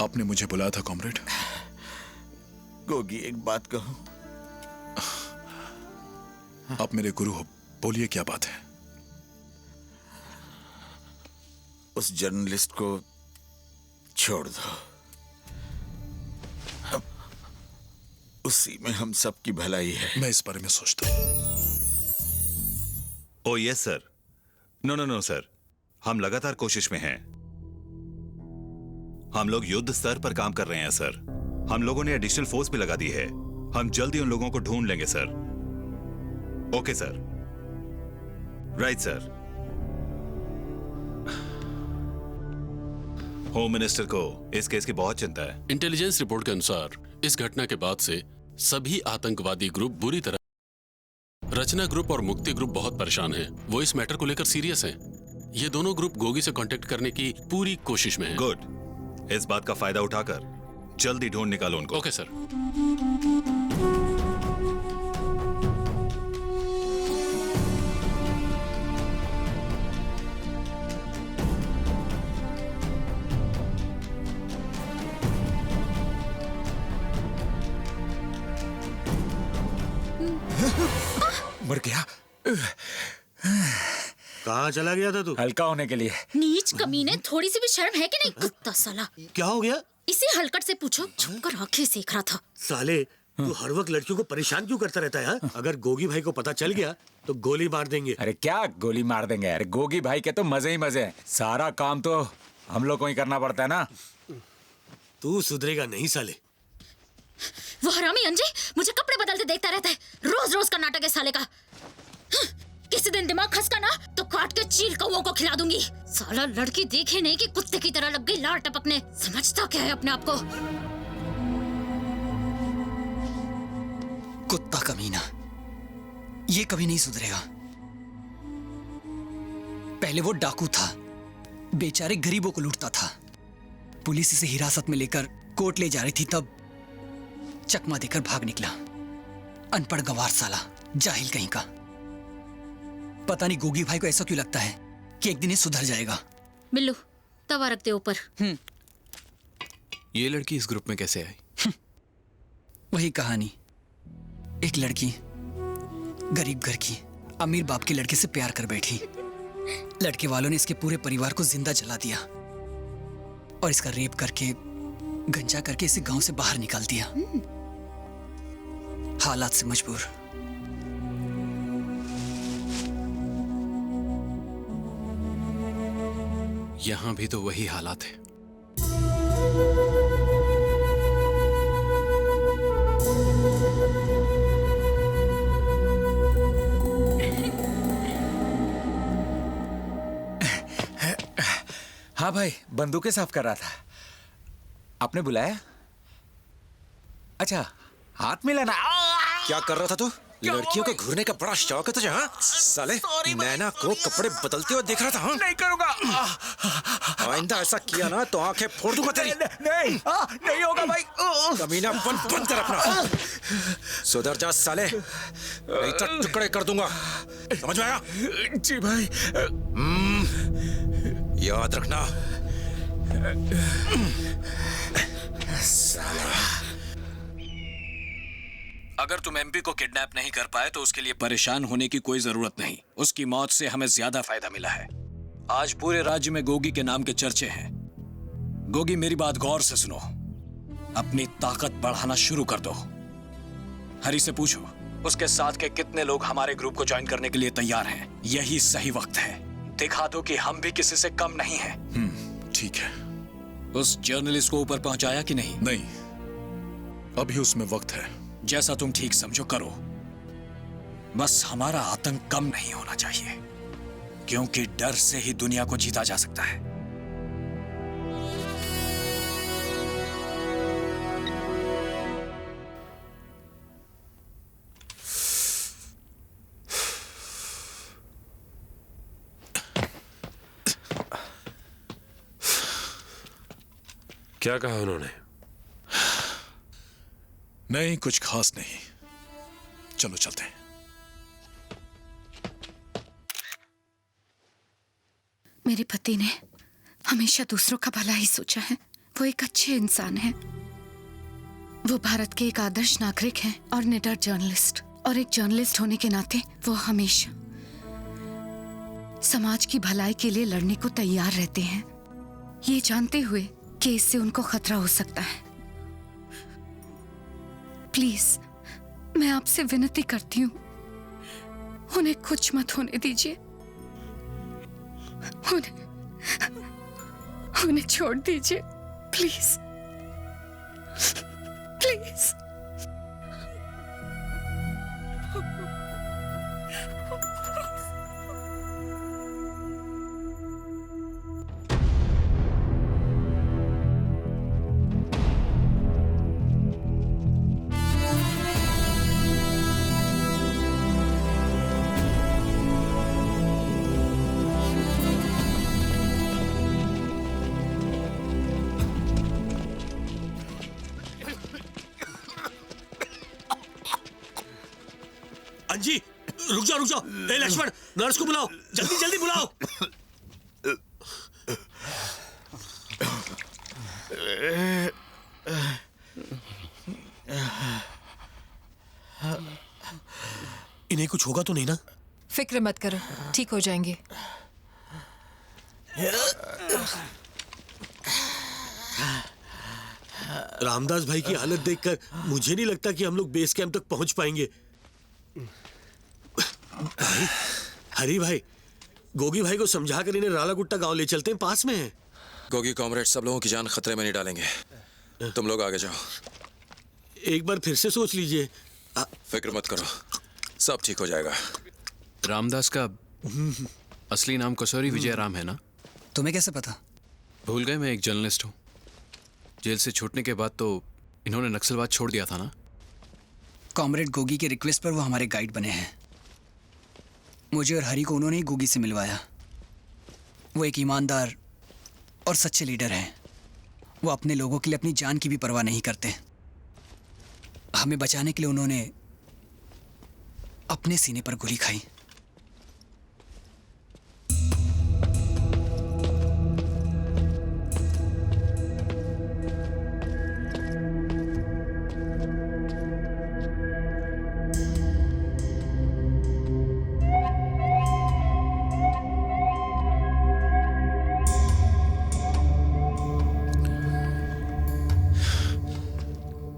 आपने मुझे बुलाया था कॉमरेड? गोगी, एक बात कहूं? आप मेरे गुरु हो, बोलिए क्या बात है? उस जर्नलिस्ट को छोड़ दो। अब उसी में हम सबकी भलाई है। मैं इस बारे में सोचता हूं। Oh yes sir. No sir, हम लगातार कोशिश में हैं। हम लोग युद्ध स्तर पर काम कर रहे हैं सर। हम लोगों ने एडिशनल फोर्स भी लगा दी है। हम जल्दी उन लोगों को ढूंढ लेंगे sir. Okay sir. Right sir. Home minister को इस केस की बहुत चिंता है। इंटेलिजेंस रिपोर्ट के अनुसार इस घटना के बाद से सभी आतंकवादी ग्रुप बुरी तरह, रचना ग्रुप और मुक्ति ग्रुप बहुत परेशान हैं। वो इस मैटर को लेकर सीरियस हैं। ये दोनों ग्रुप गोगी से कांटेक्ट करने की पूरी कोशिश में हैं। गुड। इस बात का फायदा उठाकर जल्दी ढूंढ निकालो उनको। Okay sir. मर गया। कहाँ चला गया था तू? हल्का होने के लिए। नीच कमीने, थोड़ी सी भी शर्म है कि नहीं? कुत्ता साला। क्या हो गया? इसी हलकट से पूछो, छुपकर आंखें सेक रहा था। साले, तू हर वक्त लड़कियों को परेशान क्यों करता रहता है? अगर गोगी भाई को पता चल गया तो गोली मार देंगे। अरे क्या गोली मार देंगे? अरे गोगी भाई के तो मजे ही मजे हैं। सारा काम तो हम लोग को ही करना पड़ता है ना। तू सुधरेगा नहीं साले। वो हरामी अंजी मुझे कपड़े बदलते देखता रहता है। रोज रोज का नाटक है साले का। किसी दिन दिमाग खसका ना तो काट के चील कौओं को खिला दूंगी। साला लड़की देखे नहीं कि कुत्ते की तरह लग गई लार टपकने। समझता क्या है अपने आप को? कुत्ता कमीना, ये कभी नहीं सुधरेगा। पहले वो डाकू था, बेचारे गरीबों को लूटता था। पुलिस इसे हिरासत में लेकर कोर्ट ले जा रही थी, तब चकमा देकर भाग निकला। अनपढ़ गंवार साला, जाहिल कहीं का। पता नहीं गोगी भाई को ऐसा क्यों लगता है कि एक दिन ये सुधर जाएगा। बिल्लू, तवा रख दे ऊपर। ये लड़की इस ग्रुप में कैसे आई? वही कहानी, एक लड़की गरीब घर की अमीर बाप के लड़के से प्यार कर बैठी। लड़के वालों ने इसके पूरे परिवार को जिंदा जला दिया और इसका रेप करके, गंजा करके इसे गांव से बाहर निकाल दिया। हालात से मजबूर। यहां भी तो वही हालात है। हाँ भाई, बंदूकें साफ कर रहा था। आपने बुलाया? अच्छा, हाथ मिलाना। क्या कर रहा था तू? लड़कियों को घूरने का बड़ा शौक है तुझे? हाँ साले, नैना को कपड़े बदलते हुए देख रहा था। हाँ नहीं करूंगा। आइंदा ऐसा किया ना तो आंखें फोड़ दूंगा तेरी। नहीं, नहीं होगा भाई। कमीना बंद कर अपना। सुधर जा साले, नहीं तो टुकड़े कर दूंगा। समझ में आया? जी भाई। याद रखना साला। अगर तुम एमपी को किडनैप नहीं कर पाए तो उसके लिए परेशान होने की कोई जरूरत नहीं। उसकी मौत से हमें ज्यादा फायदा मिला है। आज पूरे राज्य में गोगी के नाम के चर्चे हैं। गोगी, मेरी बात गौर से सुनो। अपनी ताकत बढ़ाना शुरू कर दो। हरी से पूछो उसके साथ के कितने लोग हमारे ग्रुप को ज्वाइन करने के लिए तैयार हैं। यही सही वक्त है। दिखा दो कि हम भी किसी से कम नहीं हैं। ठीक है। उस जर्नलिस्ट को ऊपर पहुंचाया कि नहीं? नहीं, अभी उसमें वक्त है। जैसा तुम ठीक समझो करो। बस हमारा आतंक कम नहीं होना चाहिए, क्योंकि डर से ही दुनिया को जीता जा सकता है। क्या कहा उन्होंने? नहीं, कुछ खास नहीं। चलो चलते हैं। मेरे पति ने हमेशा दूसरों का भला ही सोचा है। वो एक अच्छे इंसान हैं। वो भारत के एक आदर्श नागरिक हैं और निडर जर्नलिस्ट। और एक जर्नलिस्ट होने के नाते वो हमेशा समाज की भलाई के लिए लड़ने को तैयार रहते हैं, ये जानते हुए कि इससे उनको खतरा हो सकता है। प्लीज, मैं आपसे विनती करती हूँ, उन्हें कुछ मत होने दीजिए। उन्हें छोड़ दीजिए, प्लीज प्लीज। अंजी, रुक जाओ रुक जाओ। ए लक्ष्मण, नर्स को बुलाओ, जल्दी जल्दी बुलाओ। इन्हें कुछ होगा तो नहीं ना? फिक्र मत करो, ठीक हो जाएंगे। रामदास भाई की हालत देखकर मुझे नहीं लगता कि हम लोग बेस कैंप तक पहुंच पाएंगे। भाई, हरी भाई, गोगी भाई को समझा कर इन्हें राला गुट्टा गांव ले चलते हैं, पास में है। गोगी कॉमरेड सब लोगों की जान खतरे में नहीं डालेंगे। तुम लोग आगे जाओ। एक बार फिर से सोच लीजिए। फिक्र मत करो, सब ठीक हो जाएगा। रामदास का असली नाम कसौरी विजय राम है ना? तुम्हें कैसे पता? भूल गए मैं एक जर्नलिस्ट हूँ। जेल से छूटने के बाद तो इन्होंने नक्सलवाद छोड़ दिया था ना? कॉमरेड गोगी के रिक्वेस्ट पर वो हमारे गाइड बने हैं। मुझे और हरी को उन्होंने ही गोगी से मिलवाया। वो एक ईमानदार और सच्चे लीडर हैं। वो अपने लोगों के लिए अपनी जान की भी परवाह नहीं करते। हमें बचाने के लिए उन्होंने अपने सीने पर गोली खाई।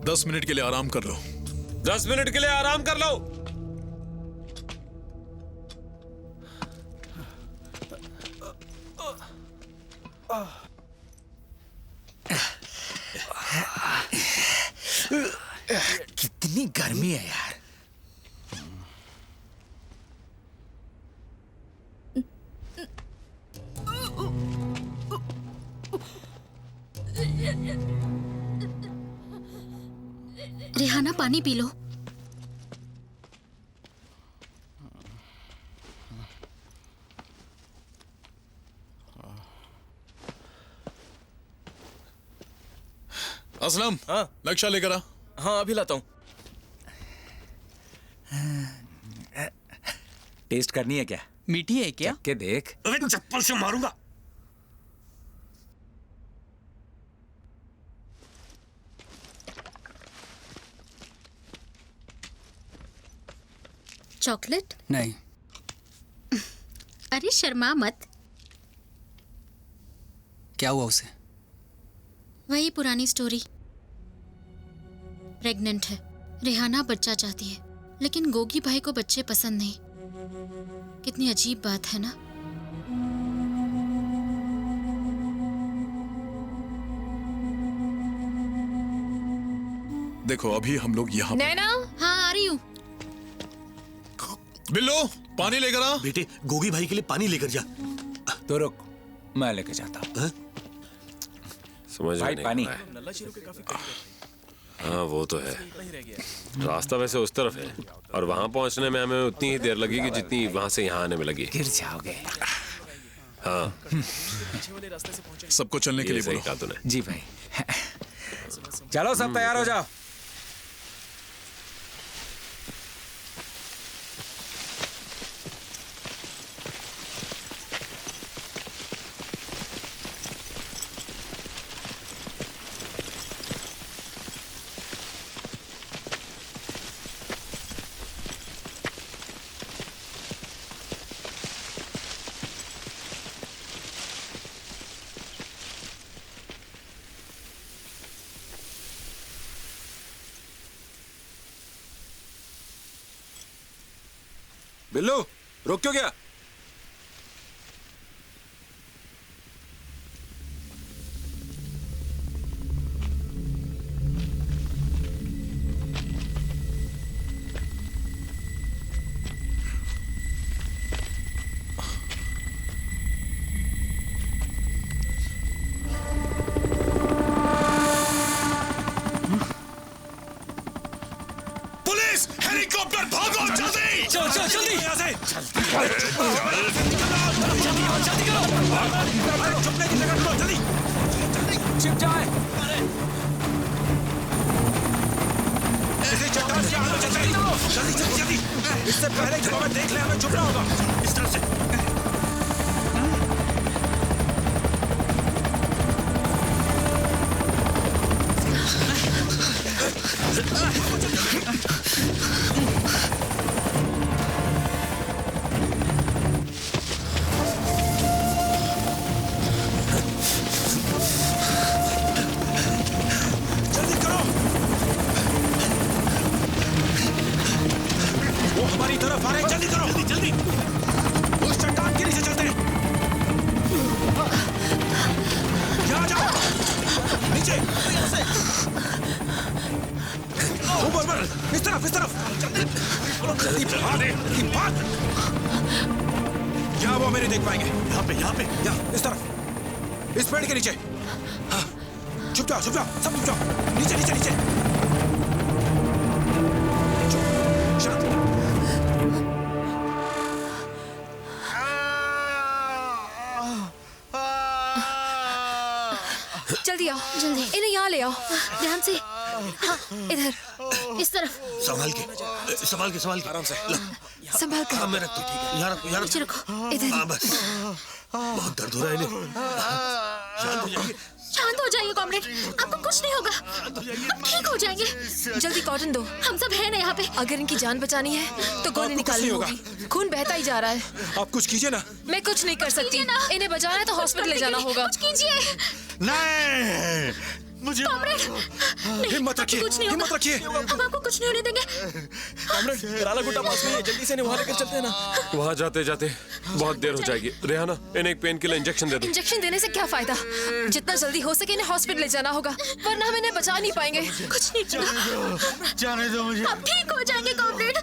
दस मिनट के लिए आराम कर लो। 10 मिनट के लिए आराम कर लो। कितनी गर्मी है यार। रेहाना पानी पी लो। असलम, हाँ नक्शा लेकर आ। हाँ अभी लाता हूँ। टेस्ट करनी है क्या? मीठी है क्या? के देख। अबे चप्पल से मारूंगा। चॉकलेट? नहीं। अरे शर्मा मत। क्या हुआ उसे? वही पुरानी स्टोरी। प्रेग्नेंट है। रेहाना बच्चा चाहती है, लेकिन गोगी भाई को बच्चे पसंद नहीं। कितनी अजीब बात है ना। देखो अभी हम लोग यहाँ। नैना? हाँ आ रही हूँ। बिल्लो पानी लेकर आ। बेटे गोगी भाई के लिए पानी लेकर जा। तो रुक, मैं लेकर जाता हूँ। समझ भाई में पानी। हाँ वो तो है। रास्ता वैसे उस तरफ है और वहां पहुंचने में हमें उतनी ही देर लगेगी जितनी वहां से यहाँ आने में लगी। गिर जाओगे। हाँ सबको चलने के लिए सही बोलो। कहा तूने। जी भाई। चलो सब तैयार हो जाओ। बिल्लू रुक क्यों गया? पुलिस हेलीकॉप्टर भागो जल्दी। चल चल जल्दी। यहाँ से चुपने की जगह ढूंढो, जल्दी जल्दी छिप जाए। इसी चट्टान से आगे जल्दी जल्दी जल्दी जल्दी। इससे पहले कि हमें देख ले हमें छुपना होगा। इस तरह से। जल्दी करो। वो हमारी तरफ आ रहे हैं, जल्दी करो जल्दी जल्दी। उस चट्टान के नीचे चलते हैं। यहाँ जाओ नीचे। ऊपर ऊपर इस तरफ इस तरफ। जल्दी भाग। यहाँ वो मेरे देख पाएंगे। यहाँ पे यहाँ इस तरफ इस पेड़ के नीचे। हाँ छुप जाओ सब छुप जाओ। नीचे नीचे नीचे। आओ, जल्दी। इन्हें यहाँ ले आओ। ध्यान से। हाँ, इधर, इस तरफ। संभाल के आराम से संभाल कर। हाँ, मैं रखता हूँ, ठीक है। यहाँ नीचे रखो, इधर। हाँ, बस बहुत दर्द हो रहा है इन्हें। शांत हो जाइए। शांत हो जाइए कॉमरेड, आपको कुछ नहीं होगा, आप ठीक हो जाएंगे। जल्दी कॉटन दो। हम सब हैं ना यहाँ पे। अगर इनकी जान बचानी है तो गोली निकालनी होगी। खून बहता ही जा रहा है। आप कुछ कीजिए ना। मैं कुछ नहीं कर सकती। इन्हें बचाना है तो हॉस्पिटल ले जाना होगा। कुछ कीजिए। नहीं, मुझे हिम्मत रखिए, हिम्मत रखिए। हम आपको कुछ नहीं होने देंगे। कॉमरेड, कराला गुट्टा पास में है, जल्दी से इन्हें वहाँ लेकर चलते हैं ना। वहाँ जाते जाते बहुत देर हो जाएगी। रेहाना, इन्हें एक पेन किलर इंजेक्शन दे दो। इंजेक्शन देने से क्या फायदा? जितना जल्दी हो सके इन्हें हॉस्पिटल ले जाना होगा, वरना हम इन्हें बचा नहीं पाएंगे। कुछ नहीं, जाने दो मुझे। आप ठीक हो जाएंगे कॉमरेड।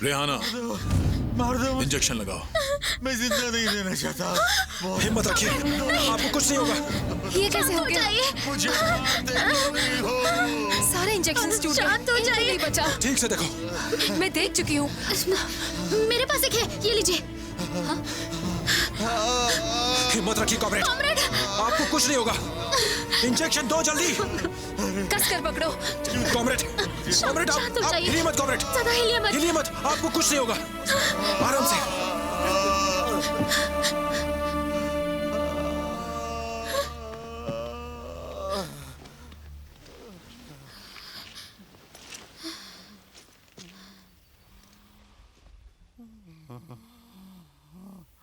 रेहाना, मार दो। इंजेक्शन लगाओ। मैं जिंदा नहीं रहना चाहता। हिम्मत रखिए, आपको कुछ नहीं होगा। ये कैसे हो गया? मुझे सारे इंजेक्शन टूट शांत हो जाइए। नहीं बचा। ठीक से देखो। मैं देख चुकी हूँ। मेरे पास एक है, ये लीजिए। हिम्मत रखिए कॉमरेड, आपको कुछ नहीं होगा। इंजेक्शन दो जल्दी। कस कर पकड़ो। कॉमरेड, कॉमरेड आप हिलिए मत कॉमरेड। ज़्यादा हिलिए मत। हिलिए मत, आपको कुछ नहीं होगा। आराम से।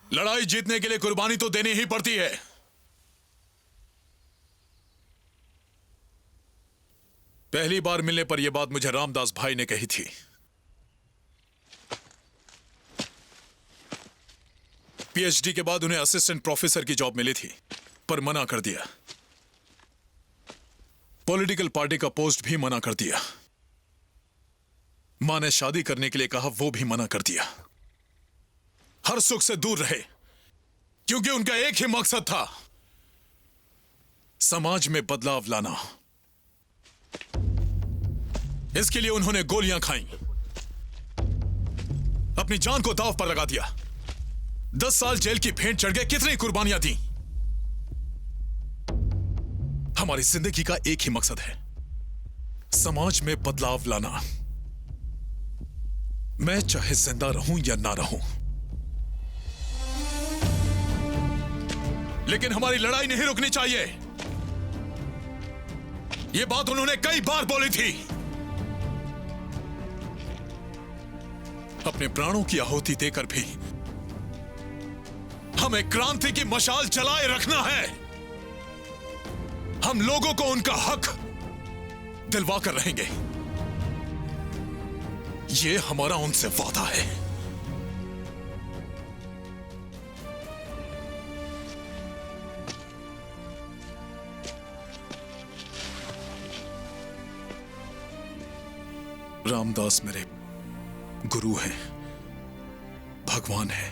लड़ाई जीतने के लिए कुर्बानी तो देनी ही पड़ती है। पहली बार मिलने पर यह बात मुझे रामदास भाई ने कही थी। पीएचडी के बाद उन्हें असिस्टेंट प्रोफेसर की जॉब मिली थी, पर मना कर दिया। पॉलिटिकल पार्टी का पोस्ट भी मना कर दिया। मां ने शादी करने के लिए कहा, वो भी मना कर दिया। हर सुख से दूर रहे, क्योंकि उनका एक ही मकसद था, समाज में बदलाव लाना। इसके लिए उन्होंने गोलियां खाई, अपनी जान को दांव पर लगा दिया। 10 साल जेल की भेंट चढ़ गए, कितनी कुर्बानियां दी। हमारी जिंदगी का एक ही मकसद है, समाज में बदलाव लाना। मैं चाहे जिंदा रहूं या ना रहूं, लेकिन हमारी लड़ाई नहीं रुकनी चाहिए। यह बात उन्होंने कई बार बोली थी। अपने प्राणों की आहुति देकर भी हमें क्रांति की मशाल जलाए रखना है। हम लोगों को उनका हक दिलवा कर रहेंगे, यह हमारा उनसे वादा है। रामदास मेरे गुरु हैं, भगवान हैं।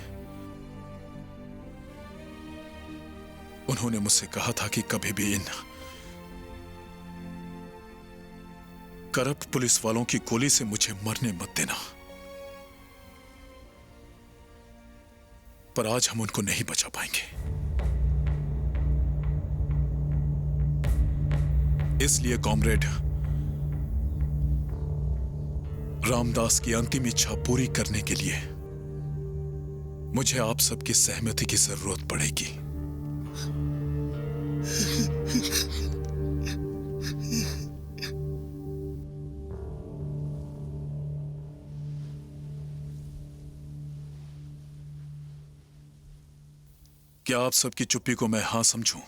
उन्होंने मुझसे कहा था कि कभी भी इन करप्ट पुलिस वालों की गोली से मुझे मरने मत देना। पर आज हम उनको नहीं बचा पाएंगे, इसलिए कॉमरेड, रामदास की अंतिम इच्छा पूरी करने के लिए मुझे आप सबकी सहमति की जरूरत पड़ेगी। क्या आप सबकी चुप्पी को मैं हां समझूं?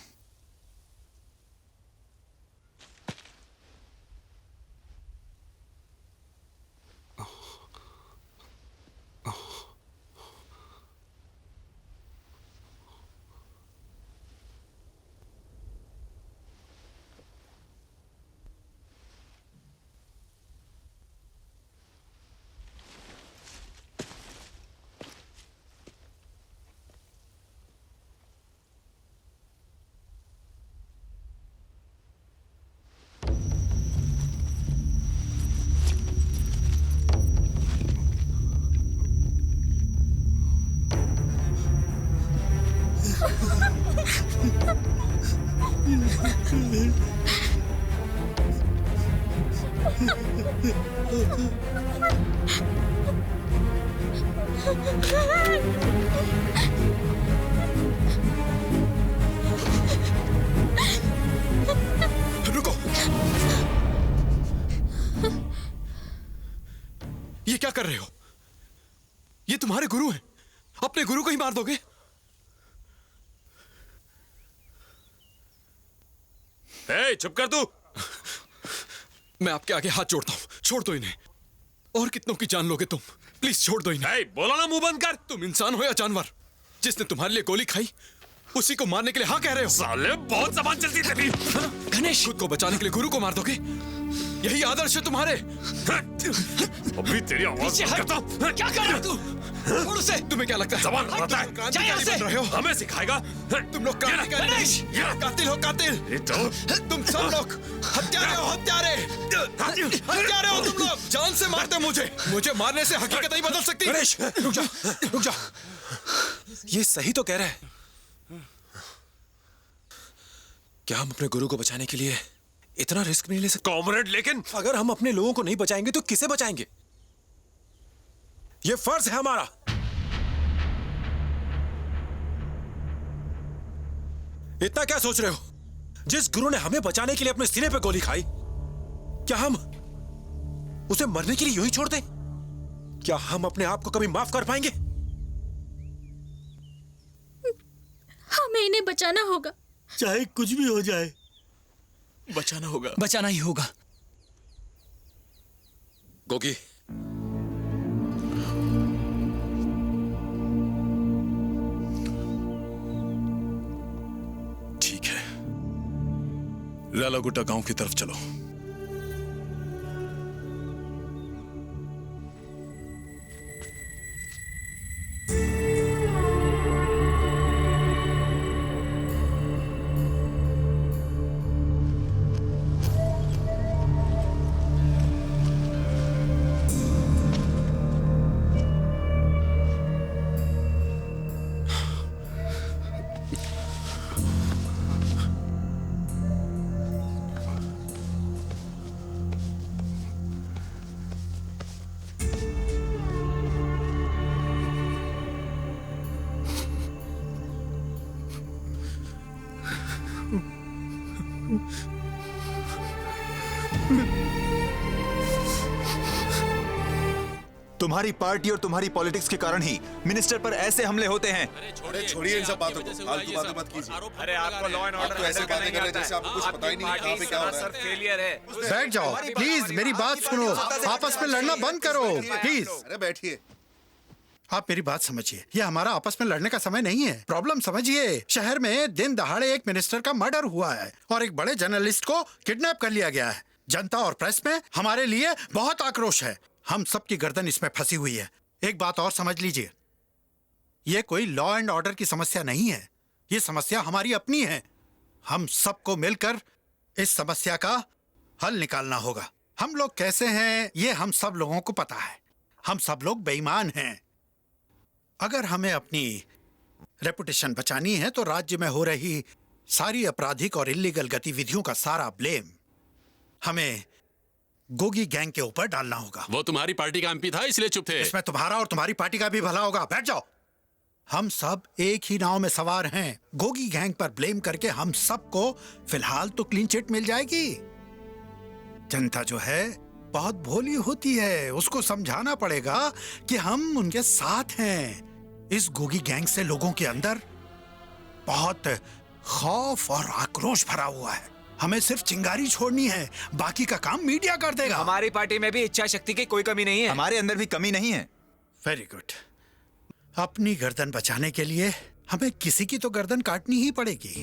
रुको। ये क्या कर रहे हो? ये तुम्हारे गुरु हैं। अपने गुरु को ही मार दोगे? चुप कर तू। मैं आपके आगे हाथ जोड़ता हूं, छोड़ दो इन्हें। और कितनों की जान लोगे तुम? प्लीज छोड़ दो इन्हें। बोला ना मुंह बंद कर। तुम इंसान हो या जानवर? जिसने तुम्हारे लिए गोली खाई उसी को मारने के लिए हाँ कह रहे हो? साले बहुत जबान चलती है तेरी। गणेश, खुद को बचाने के लिए गुरु को मार दोगे? यही आदर्श है तुम्हारे? अभी तेरी आवाज करता हूं। क्या कर रहे हो तू? छोड़ उसे। तुम्हें क्या लगता है जबान लगाता है? क्रांतिकारी बन रहे हो? हमें सिखाएगा? तुम लोग क्रांतिकारी नहीं, कातिल हो कातिल। तुम सब लोग हत्यारे हो, हत्यारे हत्यारे हो तुम लोग। जान से मारते हो मुझे मारने से हकीकत नहीं बदल सकती। गणेश, रुक जा, रुक जा। ये सही तो कह रहा है। क्या हम अपने गुरु को बचाने के लिए इतना रिस्क नहीं ले सकते? कॉमरेड, लेकिन अगर हम अपने लोगों को नहीं बचाएंगे तो किसे बचाएंगे? ये फर्ज है हमारा। इतना क्या सोच रहे हो? जिस गुरु ने हमें बचाने के लिए अपने सीने पे गोली खाई, क्या हम उसे मरने के लिए यूं ही छोड़ दें? क्या हम अपने आप को कभी माफ कर पाएंगे? हमें इन्हें बचाना होगा। चाहे कुछ भी हो जाए, बचाना होगा। बचाना ही होगा। गोगी, ठीक है, लालागुट्टा गांव की तरफ चलो। तुम्हारी पार्टी और तुम्हारी पॉलिटिक्स के कारण ही मिनिस्टर पर ऐसे हमले होते हैं। अरे छोड़िए इन सब बातों को, फालतू बातें मत कीजिए। अरे आपको लॉ एंड ऑर्डर ऐसे बातें कर रहे हैं जैसे आपको कुछ पता ही नहीं है कहां पे क्या हो रहा है। फेलियर है। बैठ जाओ प्लीज, मेरी बात सुनो। आपस में लड़ना बंद करो प्लीज। अरे बैठिए। आप मेरी बात समझिए, ये हमारा आपस में लड़ने का समय नहीं है। प्रॉब्लम समझिए, शहर में दिन दहाड़े एक मिनिस्टर का मर्डर हुआ है और एक बड़े जर्नलिस्ट को किडनैप कर लिया गया है। जनता और प्रेस में हमारे लिए बहुत आक्रोश है। हम सबकी गर्दन इसमें फंसी हुई है। एक बात और समझ लीजिए, ये कोई लॉ एंड ऑर्डर की समस्या नहीं है, ये समस्या हमारी अपनी है। हम सबको मिलकर इस समस्या का हल निकालना होगा। हम लोग कैसे हैं ये हम सब लोगों को पता है। हम सब लोग बेईमान हैं। अगर हमें अपनी रेपुटेशन बचानी है तो राज्य में हो रही सारी आपराधिक और इलीगल गतिविधियों का सारा ब्लेम हमें गोगी गैंग के ऊपर डालना होगा। वो तुम्हारी पार्टी का एमपी था इसलिए चुप थे। इसमें तुम्हारा और तुम्हारी पार्टी का भी भला होगा। बैठ जाओ। हम सब एक ही नाव में सवार हैं। गोगी गैंग पर ब्लेम करके हम सबको फिलहाल तो क्लीन चिट मिल जाएगी। जनता जो है बहुत भोली होती है, उसको समझाना पड़ेगा कि हम उनके साथ हैं। इस गोगी गैंग से लोगों के अंदर बहुत खौफ और आक्रोश भरा हुआ है। हमें सिर्फ चिंगारी छोड़नी है, बाकी का काम मीडिया कर देगा। हमारी पार्टी में भी इच्छा शक्ति की कोई कमी नहीं है। हमारे अंदर भी कमी नहीं है। Very good. अपनी गर्दन बचाने के लिए हमें किसी की तो गर्दन काटनी ही पड़ेगी।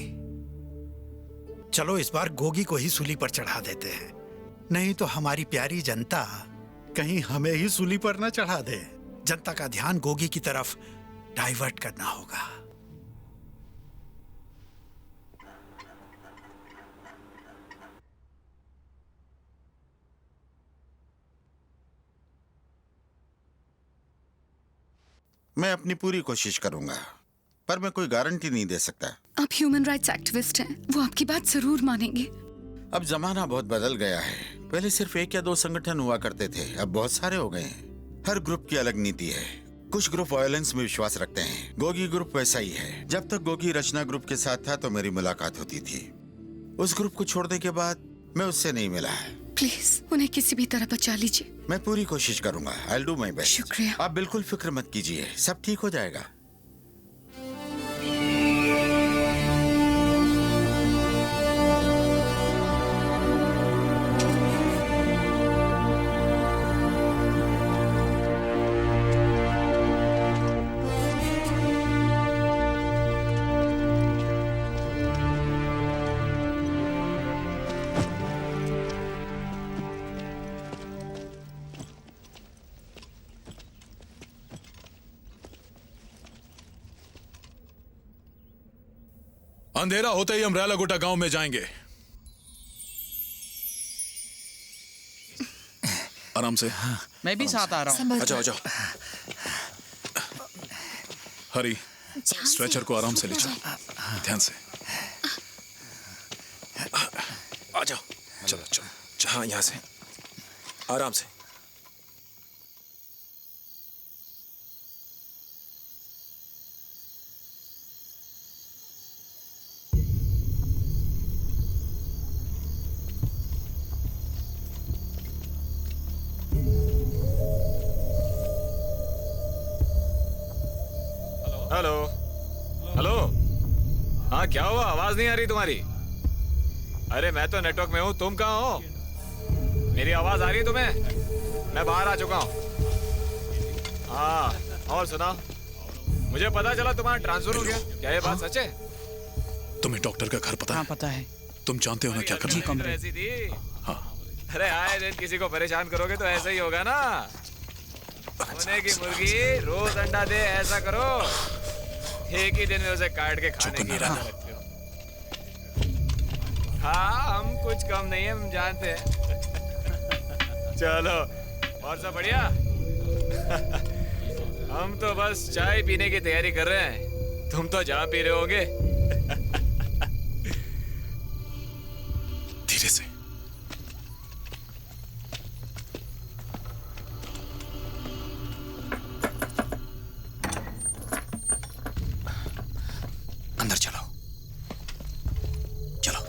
चलो इस बार गोगी को ही सूली पर चढ़ा देते हैं, नहीं तो हमारी प्यारी जनता कहीं हमें ही सूली पर न चढ़ा दे। जनता का ध्यान गोगी की तरफ डाइवर्ट करना होगा। मैं अपनी पूरी कोशिश करूंगा, पर मैं कोई गारंटी नहीं दे सकता। आप ह्यूमन राइट्स एक्टिविस्ट हैं, वो आपकी बात जरूर मानेंगे। अब जमाना बहुत बदल गया है। पहले सिर्फ 1 या 2 संगठन हुआ करते थे, अब बहुत सारे हो गए हैं। हर ग्रुप की अलग नीति है। कुछ ग्रुप वायलेंस में विश्वास रखते हैं। गोगी ग्रुप वैसा ही है। जब तक गोगी रचना ग्रुप के साथ था तो मेरी मुलाकात होती थी। उस ग्रुप को छोड़ने के बाद मैं उससे नहीं मिला है। प्लीज उन्हें किसी भी तरह बचा लीजिए। मैं पूरी कोशिश करूंगा। I'll do my best। शुक्रिया। आप बिल्कुल फिक्र मत कीजिए, सब ठीक हो जाएगा। अंधेरा होते ही हम रैलागोटा गांव में जाएंगे। आराम से। मैं भी साथ आ रहा हूँ। अच्छा, अच्छा। हरी, स्ट्रेचर को आराम से ले चलो, ध्यान से। आ जाओ। चलो चलो। हाँ, यहाँ से आराम से। Hello hello. हाँ, क्या हुआ? आवाज नहीं आ रही तुम्हारी? अरे मैं तो नेटवर्क में हूँ, तुम कहाँ हो? मेरी आवाज आ रही है तुम्हें? मैं बाहर आ चुका हूँ। हाँ, और सुनाओ। मुझे पता चला तुम्हारा ट्रांसफर हो गया, क्या ये बात सच है? तुम्हें डॉक्टर का घर पता है? हाँ, पता है। तुम जानते हो ना क्या करना है? ऐसी थी। हाँ। अरे आए दिन किसी को परेशान करोगे तो ऐसा ही होगा ना। सोने की मुर्गी रोज अंडा दे, ऐसा करो। एक ही दिन में उसे काट के खाने की इरादा रखते हो। हाँ, हम कुछ कम नहीं है, हम जानते हैं। चलो, और सब बढ़िया? हम तो बस चाय पीने की तैयारी कर रहे हैं। तुम तो चाय पी रहे होगे। धीरे से। अंदर चलो। चलो।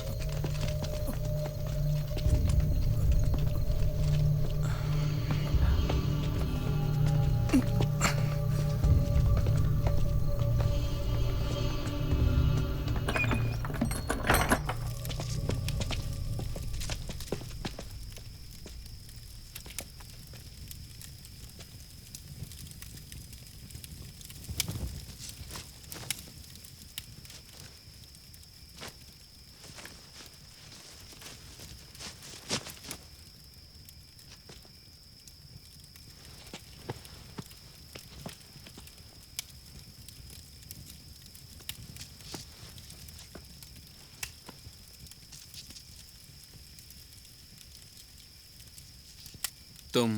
तुम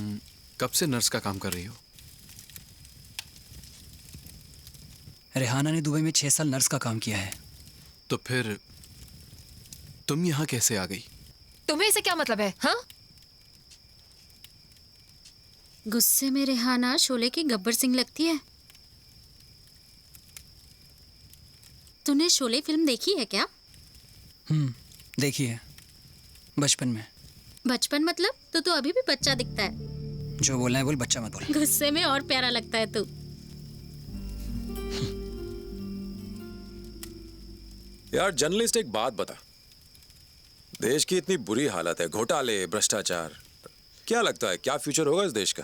कब से नर्स का काम कर रही हो? रेहाना ने दुबई में 6 साल नर्स का काम किया है। तो फिर तुम यहाँ कैसे आ गई? तुम्हें इससे क्या मतलब है? हाँ? गुस्से में रेहाना शोले की गब्बर सिंह लगती है। तूने शोले फिल्म देखी है क्या? देखी है, बचपन में। बचपन मतलब? तो अभी भी बच्चा दिखता है। जो बोलना है बोल, बच्चा मत बोल। गुस्से में और प्यारा लगता है तू। यार जर्नलिस्ट, एक बात बता। देश की इतनी बुरी हालत है, घोटाले, भ्रष्टाचार, क्या लगता है क्या फ्यूचर होगा इस देश का?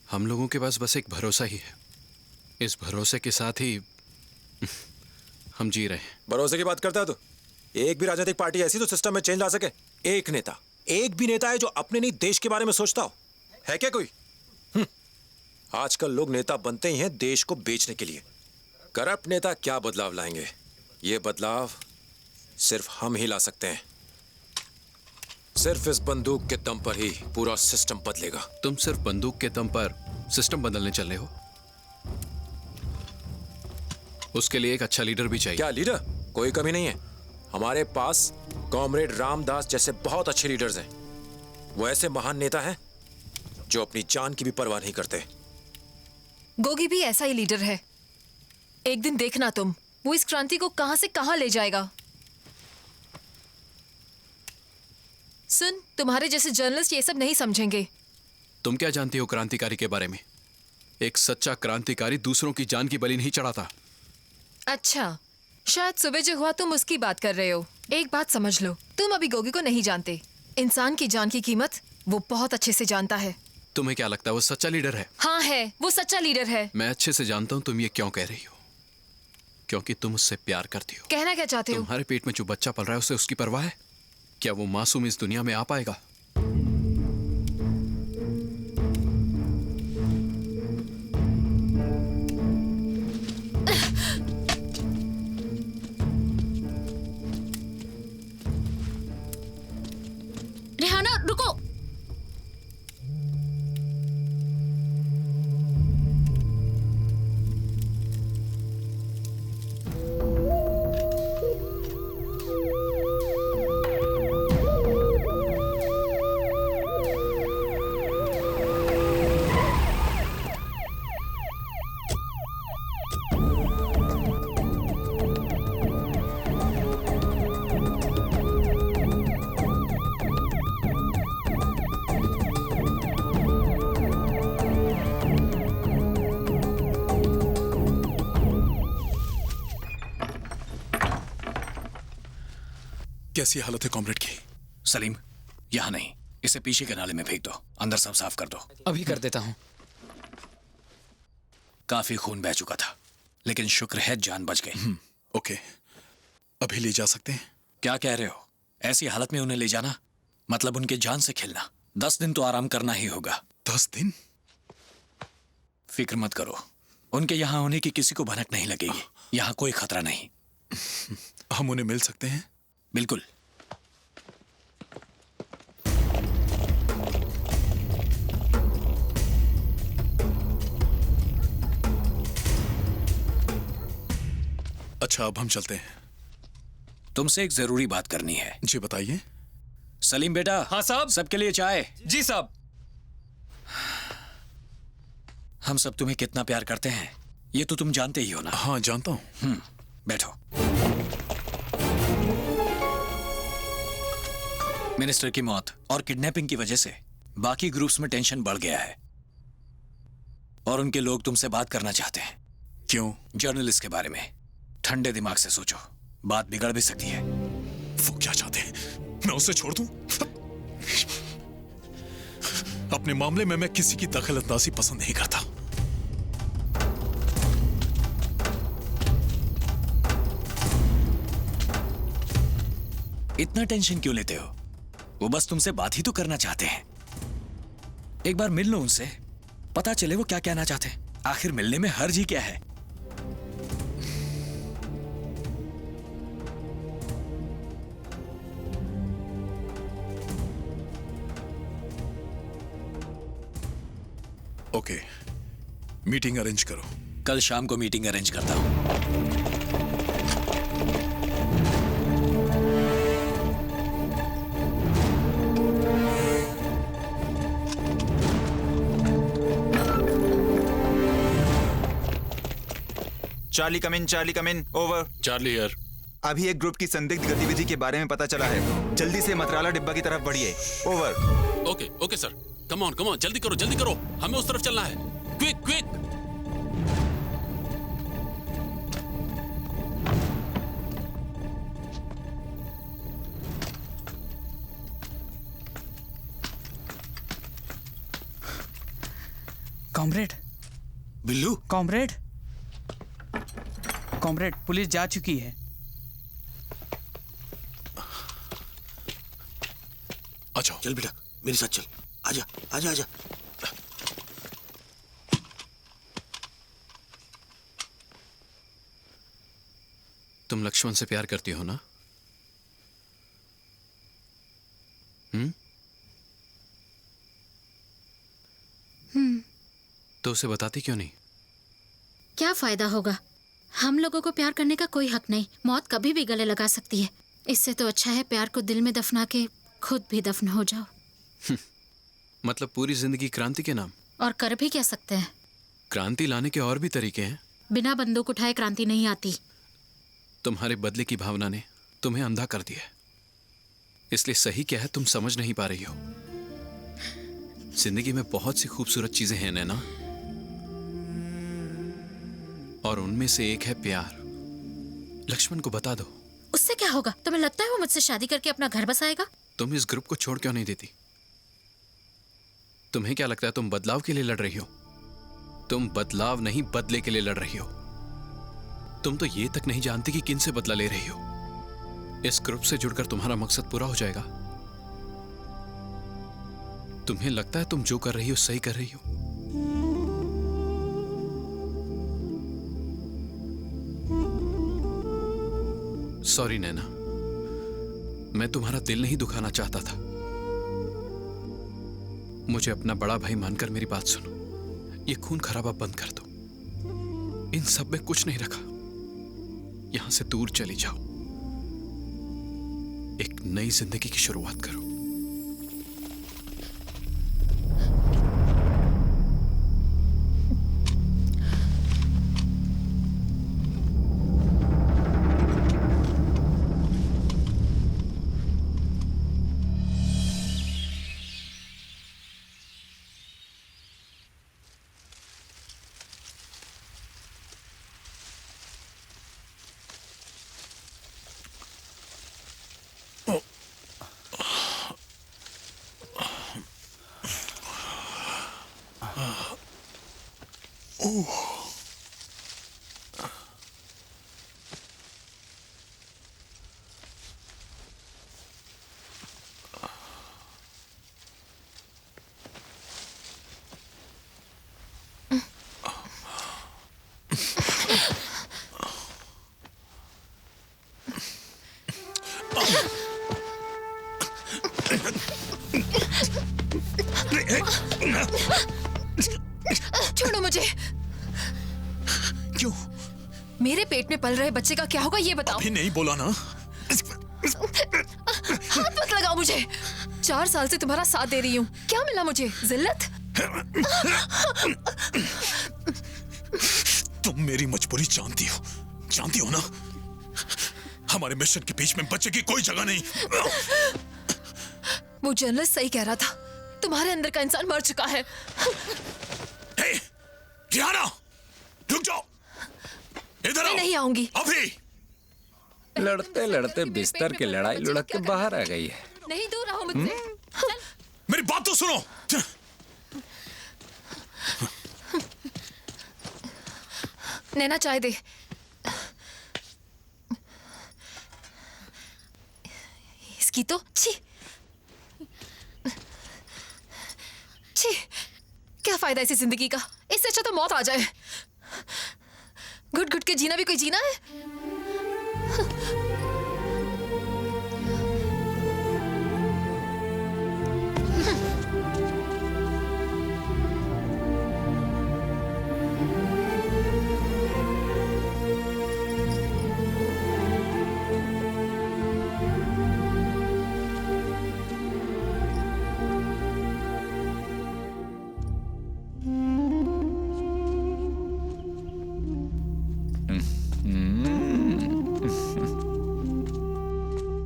हम लोगों के पास बस एक भरोसा ही है। इस भरोसे के साथ ही हम जी रहे हैं। भरोसे की बात करता है तो एक भी राजनीतिक पार्टी ऐसी तो सिस्टम में चेंज ला सके? एक नेता, एक भी नेता है जो अपने नहीं देश के बारे में सोचता हो? है क्या कोई? आजकल लोग नेता बनते ही हैं देश को बेचने के लिए। करप्ट नेता क्या बदलाव लाएंगे? ये बदलाव सिर्फ हम ही ला सकते हैं। सिर्फ इस बंदूक के दम पर ही पूरा सिस्टम बदलेगा। तुम सिर्फ बंदूक के दम पर सिस्टम बदलने चल रहे हो? उसके लिए एक अच्छा लीडर भी चाहिए। क्या लीडर? कोई कमी नहीं है। हमारे पास कॉमरेड रामदास जैसे बहुत अच्छे लीडर्स हैं। वो ऐसे महान नेता हैं जो अपनी जान की भी परवाह नहीं करते। गोगी भी ऐसा ही लीडर है। एक दिन देखना तुम, वो इस क्रांति को कहां से कहां ले जाएगा। सुन, तुम्हारे जैसे जर्नलिस्ट ये सब नहीं समझेंगे। तुम क्या जानती हो क्रांतिकारी के बारे में? एक सच्चा क्रांतिकारी दूसरों की जान की बलि नहीं चढ़ाता। अच्छा, शायद सुबह जो हुआ तुम उसकी बात कर रहे हो। एक बात समझ लो, तुम अभी गोगी को नहीं जानते। इंसान की जान की कीमत वो बहुत अच्छे से जानता है। तुम्हें क्या लगता है वो सच्चा लीडर है? हाँ है, वो सच्चा लीडर है। मैं अच्छे से जानता हूँ तुम ये क्यों कह रही हो। क्योंकि तुम उससे प्यार करती हो। कहना क्या चाहते हो? तुम्हारे पेट में जो बच्चा पल रहा है उसे उसकी परवाह है? क्या वो मासूम इस दुनिया में आ पाएगा? रेहाना रुको। कैसी हालत है कॉमरेड की? सलीम, यहाँ नहीं, इसे पीछे के नाले में फेंक दो। अंदर सब साफ कर दो। अभी कर देता हूँ। काफी खून बह चुका था, लेकिन शुक्र है जान बच गई। ओके, अभी ले जा सकते हैं? क्या कह रहे हो? ऐसी हालत में उन्हें ले जाना मतलब उनके जान से खेलना। 10 दिन तो आराम करना ही होगा। 10 दिन? फिक्र मत करो, उनके यहाँ होने की किसी को भनक नहीं लगेगी। यहाँ कोई खतरा नहीं। हम उन्हें मिल सकते हैं? बिल्कुल। अच्छा, अब हम चलते हैं। तुमसे एक जरूरी बात करनी है। जी बताइए। सलीम बेटा। हाँ साहब। सबके लिए चाय। जी साहब। हम सब तुम्हें कितना प्यार करते हैं ये तो तुम जानते ही हो ना। हाँ जानता हूं। बैठो। मिनिस्टर की मौत और किडनैपिंग की वजह से बाकी ग्रुप्स में टेंशन बढ़ गया है और उनके लोग तुमसे बात करना चाहते हैं। क्यों? जर्नलिस्ट के बारे में। ठंडे दिमाग से सोचो, बात बिगड़ भी सकती है। वो क्या चाहते हैं? मैं उसे छोड़ दूं? अपने मामले में मैं किसी की दखलंदाजी पसंद नहीं करता। इतना टेंशन क्यों लेते हो? वो बस तुमसे बात ही तो करना चाहते हैं। एक बार मिल लो उनसे, पता चले वो क्या कहना चाहते हैं। आखिर मिलने में हर्ज ही क्या है? ओके, मीटिंग अरेंज करो। कल शाम को मीटिंग अरेंज करता हूं। Charlie come in, over. Charlie here. अभी एक ग्रुप की संदिग्ध गतिविधि के बारे में पता चला है। जल्दी से मतराला डिब्बा की तरफ बढ़िए, over. Okay okay sir, come on जल्दी करो, हमें उस तरफ चलना है। Quick quick. Comrade. Billu. Comrade, police जा चुकी है। अच्छा चल बेटा, मेरे साथ चल। आजा आजा आजा। तुम लक्ष्मण से प्यार करती हो ना? हम्म। तो उसे बताती क्यों नहीं? क्या फायदा होगा? हम लोगों को प्यार करने का कोई हक नहीं। मौत कभी भी गले लगा सकती है। इससे तो अच्छा है प्यार को दिल में दफना के खुद भी दफन हो जाओ। मतलब पूरी जिंदगी क्रांति के नाम? और कर भी क्या सकते हैं? क्रांति लाने के और भी तरीके हैं। बिना बंदूक उठाए क्रांति नहीं आती। तुम्हारे बदले की भावना ने तुम्हें अंधा कर दिया है, इसलिए सही क्या है तुम समझ नहीं पा रही हो। जिंदगी में बहुत सी खूबसूरत चीजें हैं नैना, और उनमें से एक है प्यार। लक्ष्मण को बता दो। उससे क्या होगा? तुम्हें लगता है वो मुझसे शादी करके अपना घर बसाएगा? तुम इस ग्रुप को छोड़ क्यों नहीं देती? तुम्हें क्या लगता है तुम बदलाव के लिए लड़ रही हो? तुम बदलाव नहीं बदले के लिए लड़ रही हो। तुम तो ये तक नहीं जानती कि किन से बदला ले रही हो। इस ग्रुप से जुड़कर तुम्हारा मकसद पूरा हो जाएगा। तुम्हें लगता है तुम जो कर रही हो सही कर रही हो। सॉरी नैना, मैं तुम्हारा दिल नहीं दुखाना चाहता था। मुझे अपना बड़ा भाई मानकर मेरी बात सुनो। ये खून खराबा बंद कर दो। इन सब में कुछ नहीं रखा। यहां से दूर चली जाओ, एक नई जिंदगी की शुरुआत करो। छोड़ो मुझे। क्यों? मेरे पेट में पल रहे बच्चे का क्या होगा ये बताओ। अभी नहीं बोला ना। हाथ मत लगाओ मुझे। 4 साल से तुम्हारा साथ दे रही हूँ, क्या मिला मुझे? जिल्लत? तुम मेरी मजबूरी जानती हो ना? हमारे मिशन के बीच में बच्चे की कोई जगह नहीं। वो जर्नलिस्ट सही कह रहा था, तुम्हारे अंदर का इंसान मर चुका है। रिहाना, रुक जाओ। इधर आओ। नहीं आऊंगी। अभी लड़ते लड़ते बिस्तर की लड़ाई लुढ़क के बाहर आ गई है। नहीं, दूर रहो मुझसे। मेरी बात तो सुनो। नैना चाय दे। इसकी तो छी छी, क्या फायदा इसी जिंदगी का? इससे अच्छा तो मौत आ जाए। घुट घुट के जीना भी कोई जीना है?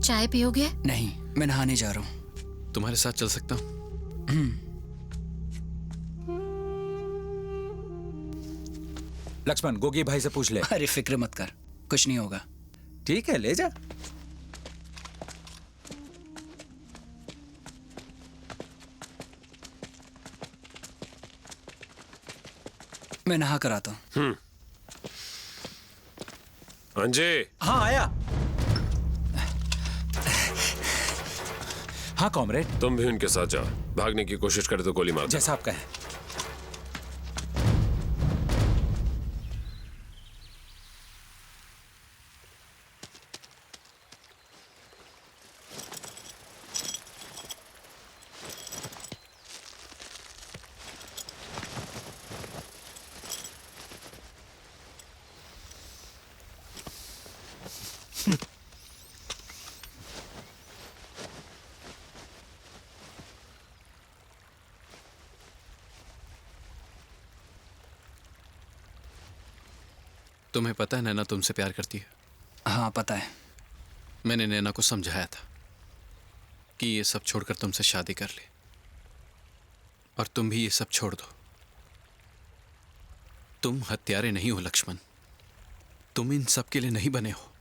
चाय पियोगे? नहीं, मैं नहाने जा रहा हूँ। तुम्हारे साथ चल सकता हूँ? लक्ष्मण, गोगी भाई से पूछ ले। अरे फिक्र मत कर, कुछ नहीं होगा। ठीक है, ले जा। मैं नहा कर आता हूँ। अंजे। हाँ, आया। हाँ कॉमरेड। तुम भी उनके साथ जाओ। भागने की कोशिश करे तो गोली मार। जैसा आप कहें। तुम्हें पता है नैना तुमसे प्यार करती है? हाँ पता है। मैंने नैना को समझाया था कि ये सब छोड़कर तुमसे शादी कर ले, और तुम भी ये सब छोड़ दो। तुम हत्यारे नहीं हो लक्ष्मण, तुम इन सब के लिए नहीं बने हो।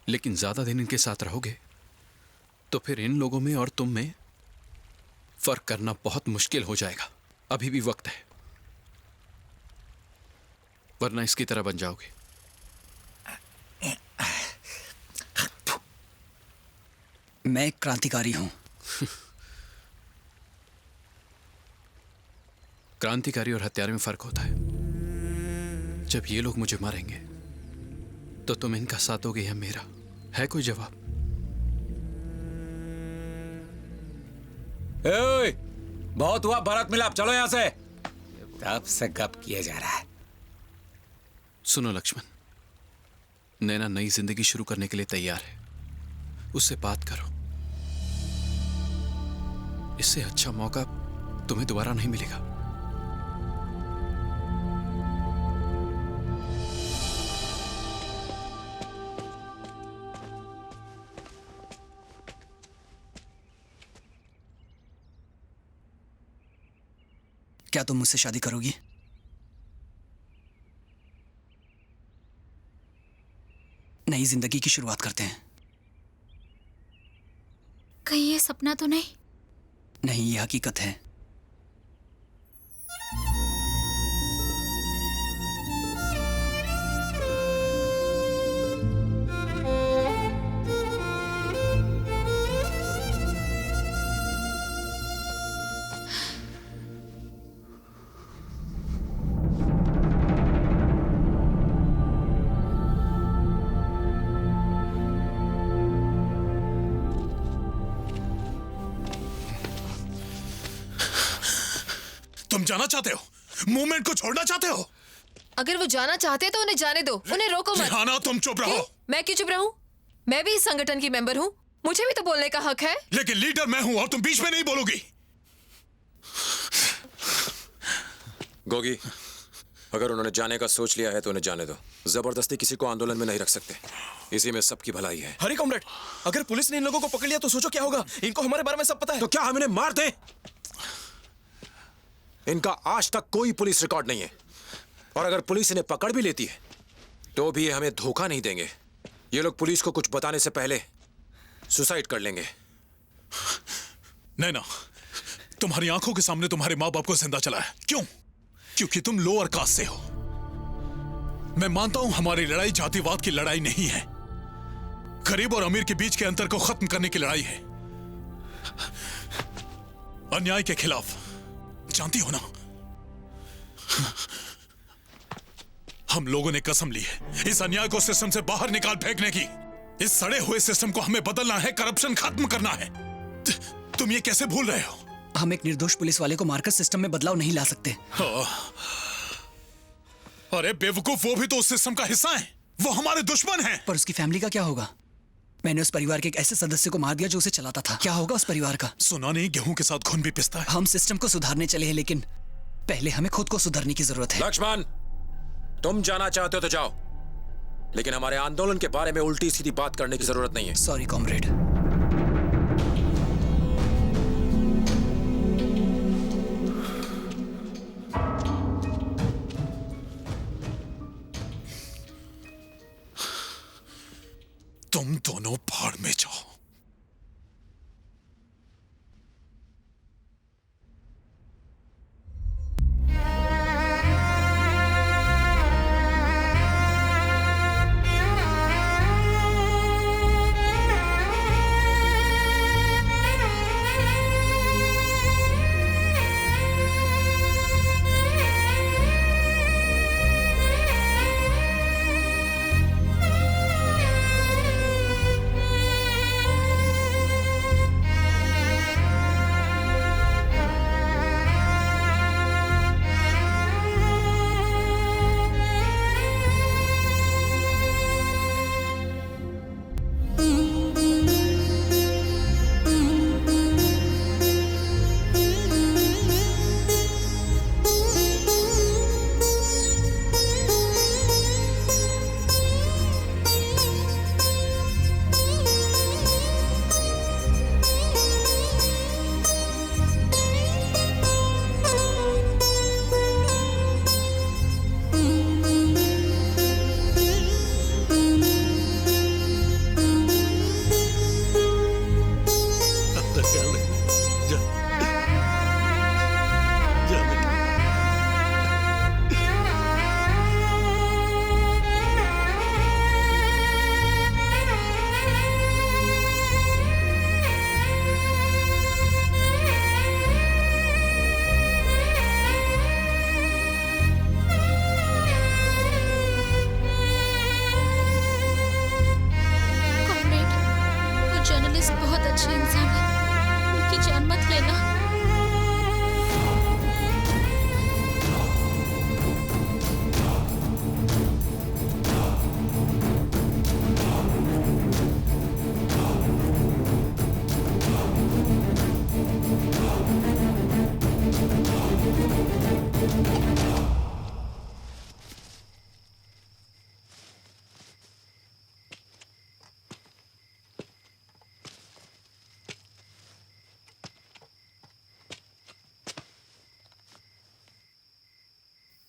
लेकिन ज्यादा दिन इनके साथ रहोगे तो फिर इन लोगों में और तुम में फर्क करना बहुत मुश्किल हो जाएगा। अभी भी वक्त है, वरना इसकी तरह बन जाओगे। मैं एक क्रांतिकारी हूं। क्रांतिकारी और हत्यारे में फर्क होता है। जब ये लोग मुझे मारेंगे तो तुम इनका साथ दोगे या मेरा? है कोई जवाब? ओए, बहुत हुआ भरत मिलाप, चलो यहां से। तब से गप किया जा रहा है। सुनो लक्ष्मण, नैना नई जिंदगी शुरू करने के लिए तैयार है, उससे बात करो। इससे अच्छा मौका तुम्हें दोबारा नहीं मिलेगा। क्या तुम मुझसे शादी करोगी? नई जिंदगी की शुरुआत करते हैं। कहीं ये सपना तो नहीं? नहीं, ये हकीकत है। तुम जाना चाहते हो? मूवमेंट को छोड़ना चाहते हो? अगर वो जाना चाहते हैं तो उन्हें जाने दो, उन्हें रोको मत। रिहाना, तुम चुप रहो। मैं क्यों चुप रहूं? मैं भी इस संगठन की मेंबर हूं, मुझे भी तो बोलने का हक है। लेकिन लीडर मैं हूं और तुम बीच में नहीं बोलोगी। गोगी, अगर उन्होंने जाने का सोच लिया है तो उन्हें जाने दो। जबरदस्ती किसी को आंदोलन में नहीं रख सकते, इसी में सबकी भलाई है। हरी कॉमरेड, अगर पुलिस ने इन लोगों को पकड़ लिया तो सोचो क्या होगा। इनको हमारे बारे में सब पता है। तो क्या हम इन्हें मार दें? इनका आज तक कोई पुलिस रिकॉर्ड नहीं है, और अगर पुलिस इन्हें पकड़ भी लेती है तो भी ये हमें धोखा नहीं देंगे। ये लोग पुलिस को कुछ बताने से पहले सुसाइड कर लेंगे। नैना, तुम्हारी आंखों के सामने तुम्हारे माँ बाप को जिंदा चला है। क्यों? क्योंकि तुम लोअर कास्ट से हो। मैं मानता हूं हमारी लड़ाई जातिवाद की लड़ाई नहीं है, गरीब और अमीर के बीच के अंतर को खत्म करने की लड़ाई है, अन्याय के खिलाफ। जानती हो ना, हम लोगों ने कसम ली है इस अन्याय को सिस्टम से बाहर निकाल फेंकने की। इस सड़े हुए सिस्टम को हमें बदलना है, करप्शन खत्म करना है। तुम ये कैसे भूल रहे हो? हम एक निर्दोष पुलिस वाले को मारकर सिस्टम में बदलाव नहीं ला सकते। अरे बेवकूफ, वो भी तो उस सिस्टम का हिस्सा है, वो हमारे दुश्मन हैं। पर उसकी फैमिली का क्या होगा? मैंने उस परिवार के एक ऐसे सदस्य को मार दिया जो उसे चलाता था। क्या होगा उस परिवार का? सुना नहीं, गेहूं के साथ घुन भी पिसता है। हम सिस्टम को सुधारने चले हैं, लेकिन पहले हमें खुद को सुधारने की जरूरत है। लक्ष्मण, तुम जाना चाहते हो तो जाओ, लेकिन हमारे आंदोलन के बारे में उल्टी सीधी बात करने की जरूरत नहीं है। Sorry comrade. तुम दोनों भाड़ में जाओ।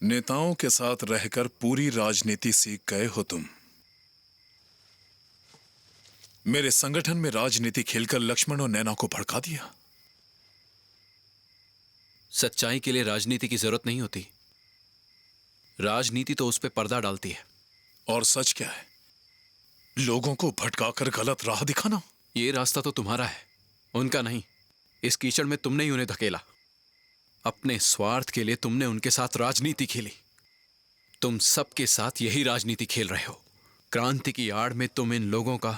नेताओं के साथ रहकर पूरी राजनीति सीख गए हो तुम। मेरे संगठन में राजनीति खेलकर लक्ष्मण और नैना को भड़का दिया। सच्चाई के लिए राजनीति की जरूरत नहीं होती, राजनीति तो उस पर पर्दा डालती है। और सच क्या है? लोगों को भटकाकर गलत राह दिखाना। ये रास्ता तो तुम्हारा है, उनका नहीं। इस कीचड़ में तुमने ही उन्हें धकेला। अपने स्वार्थ के लिए तुमने उनके साथ राजनीति खेली। तुम सबके साथ यही राजनीति खेल रहे हो। क्रांति की आड़ में तुम इन लोगों का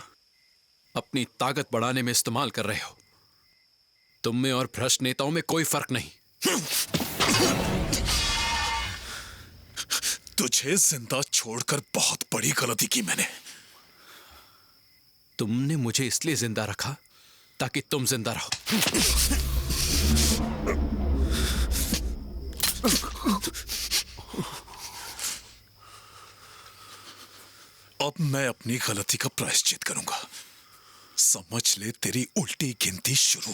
अपनी ताकत बढ़ाने में इस्तेमाल कर रहे हो। तुम में और भ्रष्ट नेताओं में कोई फर्क नहीं। तुझे जिंदा छोड़कर बहुत बड़ी गलती की मैंने। तुमने मुझे इसलिए जिंदा रखा ताकि तुम जिंदा रहो। अब मैं अपनी गलती का प्रायश्चित करूंगा। समझ ले, तेरी उल्टी गिनती शुरू।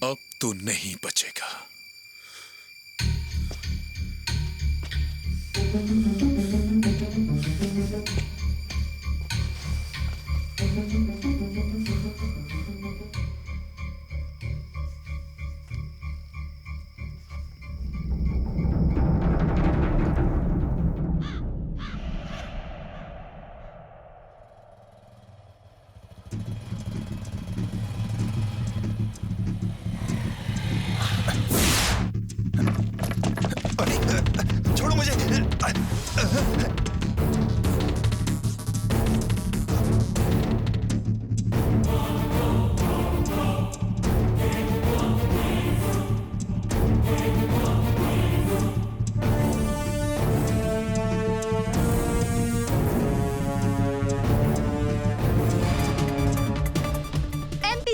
अब तू नहीं बचेगा। छोड़ो मुझे।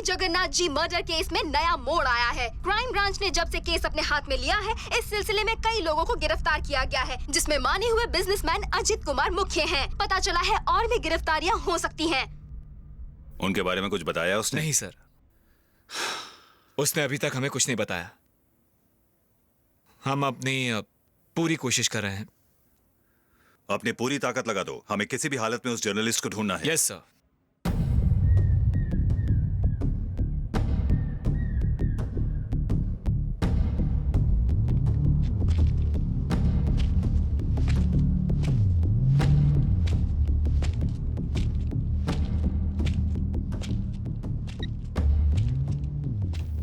जगन्नाथ जी मर्डर केस में नया मोड़ आया है। क्राइम ब्रांच ने जब से केस अपने हाथ में लिया है, इस सिलसिले में कई लोगों को गिरफ्तार किया गया है, जिसमें माने हुए बिजनेसमैन अजित कुमार मुख्य हैं। पता चला है और भी गिरफ्तारियां हो सकती हैं। उनके बारे में कुछ बताया उसने? नहीं सर, उसने अभी तक हमें कुछ नहीं बताया। हम अपनी पूरी कोशिश कर रहे हैं। अपनी पूरी ताकत लगा दो। हमें किसी भी हालत में उस जर्नलिस्ट को ढूंढना है। Yes sir.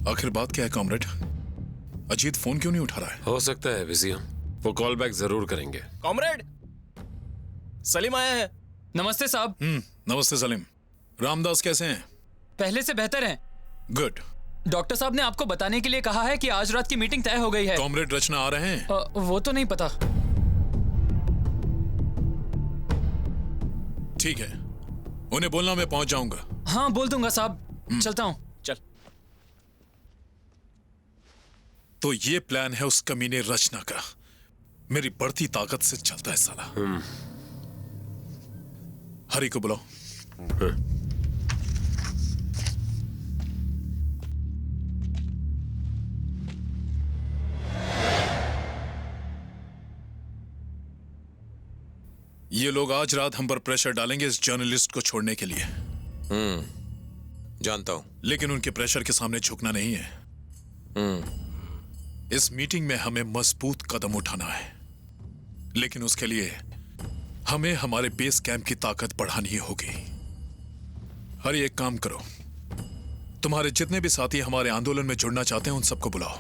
आखिर बात क्या है कॉमरेड? अजीत फोन क्यों नहीं उठा रहा है? हो सकता है बिजी हो। वो कॉल बैक जरूर करेंगे। कॉमरेड, सलीम आया है। नमस्ते साहब। नमस्ते सलीम। रामदास कैसे हैं? पहले से बेहतर हैं। गुड। डॉक्टर साहब ने आपको बताने के लिए कहा है कि आज रात की मीटिंग तय हो गई है। कॉमरेड रचना आ रहे हैं? वो तो नहीं पता। ठीक है, उन्हें बोलना मैं पहुंच जाऊंगा। हाँ बोल दूंगा साहब। चलता हूँ। चल। तो ये प्लान है उस कमीने रचना का। मेरी बढ़ती ताकत से चलता है साला। हरी को बुलाओ। ये लोग आज रात हम पर प्रेशर डालेंगे इस जर्नलिस्ट को छोड़ने के लिए। जानता हूं, लेकिन उनके प्रेशर के सामने झुकना नहीं है। इस मीटिंग में हमें मजबूत कदम उठाना है, लेकिन उसके लिए हमें हमारे बेस कैंप की ताकत बढ़ानी होगी। हरी, एक काम करो, तुम्हारे जितने भी साथी हमारे आंदोलन में जुड़ना चाहते हैं उन सबको बुलाओ।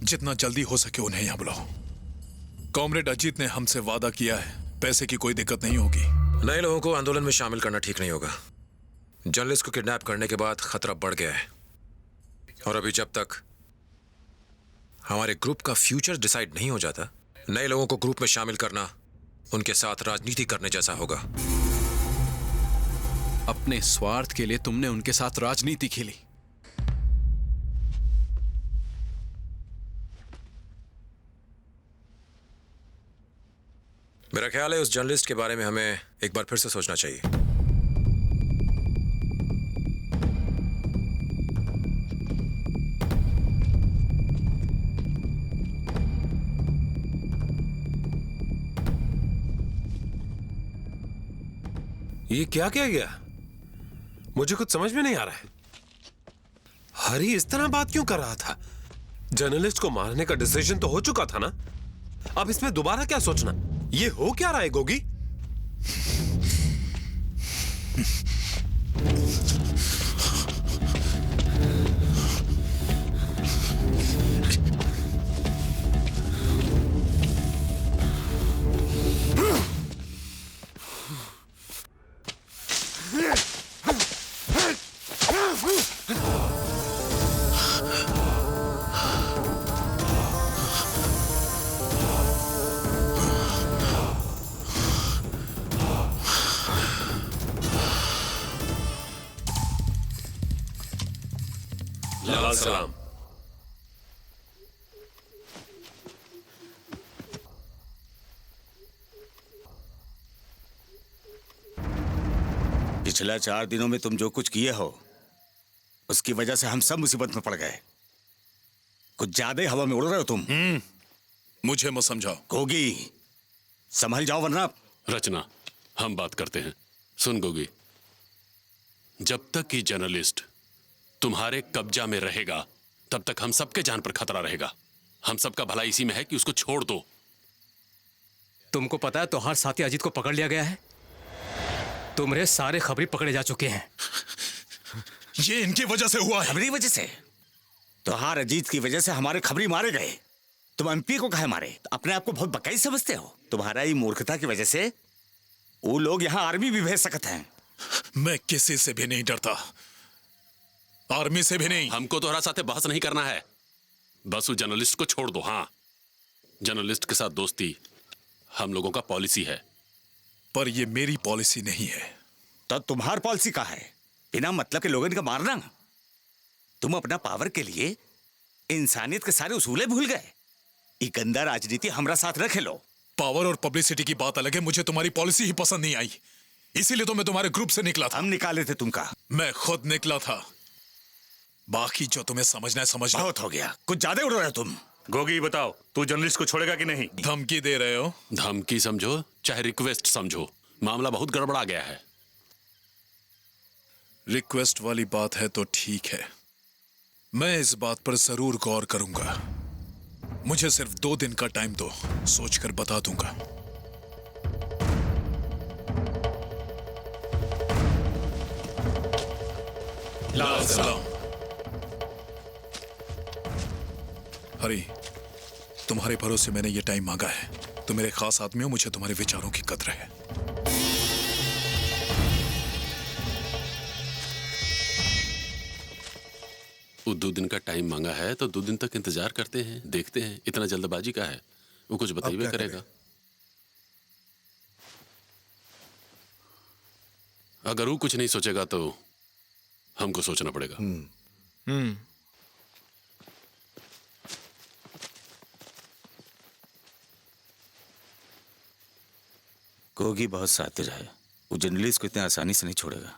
जितना जल्दी हो सके उन्हें यहां बुलाओ। कॉमरेड अजीत ने हमसे वादा किया है, पैसे की कोई दिक्कत नहीं होगी। नए लोगों को आंदोलन में शामिल करना ठीक नहीं होगा। जर्नलिस्ट को किडनैप करने के बाद खतरा बढ़ गया है, और अभी जब तक हमारे ग्रुप का फ्यूचर डिसाइड नहीं हो जाता, नए लोगों को ग्रुप में शामिल करना उनके साथ राजनीति करने जैसा होगा। अपने स्वार्थ के लिए तुमने उनके साथ राजनीति खेली। मेरा ख्याल है उस जर्नलिस्ट के बारे में हमें एक बार फिर से सोचना चाहिए। ये क्या किया गया? मुझे कुछ समझ में नहीं आ रहा है। हरी इस तरह बात क्यों कर रहा था? जर्नलिस्ट को मारने का डिसीजन तो हो चुका था ना, अब इसमें दोबारा क्या सोचना? ये हो क्या रहा है गोगी? लाल सलाम। पिछले 4 दिनों में तुम जो कुछ किए हो उसकी वजह से हम सब मुसीबत में पड़ गए। कुछ ज्यादा ही हवा में उड़ रहे हो तुम। मुझे मत समझाओ। गोगी, संभल जाओ वरना। रचना, हम बात करते हैं। सुन गोगी, जब तक ये जर्नलिस्ट तुम्हारे कब्जा में रहेगा तब तक हम सबके जान पर खतरा रहेगा। हम सबका भला इसी में है कि उसको छोड़ दो। तुमको पता है तोहार साथी अजीत को पकड़ लिया गया है। तुम्हारे सारे खबरी पकड़े जा चुके हैं। ये इनकी वजह से हुआ है। खबरी वजह से? तोहार अजीत की वजह से हमारे खबरी मारे गए। तुम एमपी को काहे मारे? अपने आप को बहुत बकाई समझते हो। तुम्हारा ही मूर्खता की वजह से वो लोग यहाँ आर्मी भी भेज सकते हैं। मैं किसी से भी नहीं डरता, आर्मी से भी नहीं। हमको तुम्हारा साथे बहस नहीं करना है, बस उस जर्नलिस्ट को छोड़ दो। हाँ, जर्नलिस्ट के साथ दोस्ती हम लोगों का पॉलिसी है। पर ये मेरी पॉलिसी नहीं है। तो तुम्हार पॉलिसी का है? बिना मतलब के लोगों का मारना। तुम अपना पावर के लिए इंसानियत के सारे उसूले भूल गए। ये गंदा राजनीति हमरा साथ न खेलो। पावर और पब्लिसिटी की बात अलग है, मुझे तुम्हारी पॉलिसी ही पसंद नहीं आई, इसीलिए तो मैं तुम्हारे ग्रुप से निकला था। हम निकाले थे तुमका? मैं खुद निकला था। बाकी जो तुम्हें समझना है समझ लो। बहुत हो गया, कुछ ज्यादा उड़ रहे हो तुम। गोगी बताओ, तू जर्नलिस्ट को छोड़ेगा कि नहीं? धमकी दे रहे हो? धमकी समझो चाहे रिक्वेस्ट समझो, मामला बहुत गड़बड़ा गया है। रिक्वेस्ट वाली बात है तो ठीक है, मैं इस बात पर जरूर गौर करूंगा। मुझे सिर्फ 2 दिन का टाइम दो, सोचकर बता दूंगा। लाल सलाम। हरी, तुम्हारे भरोसे मैंने ये टाइम मांगा है। तुम मेरे खास आदमी हो, मुझे तुम्हारे विचारों की कदर है। वो 2 दिन का टाइम मांगा है तो 2 दिन तक इंतजार करते हैं, देखते हैं। इतना जल्दबाजी का है, वो कुछ बताइए करेगा। अगर वो कुछ नहीं सोचेगा तो हमको सोचना पड़ेगा। गोगी बहुत शातिर है, वो जर्नलिस्ट को इतनी आसानी से नहीं छोड़ेगा।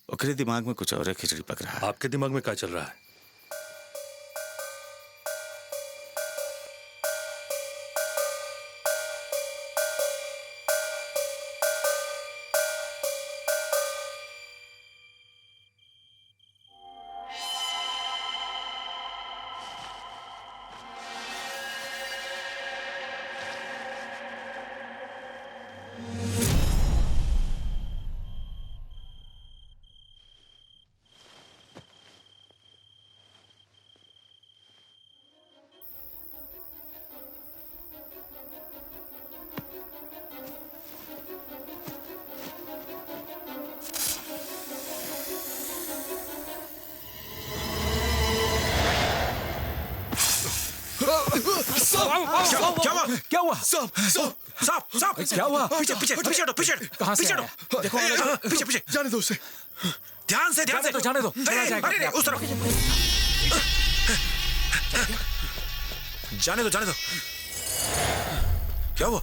ओकरे दिमाग में कुछ और खिचड़ी पक रहा है। आपके दिमाग में क्या चल रहा है? क्या हुआ? सांप क्या हुआ? पीछे कहां से आया? देखो पीछे जाने दो उसे। ध्यान से जाने दो। अरे उस तरफ जाने दो। क्या हुआ?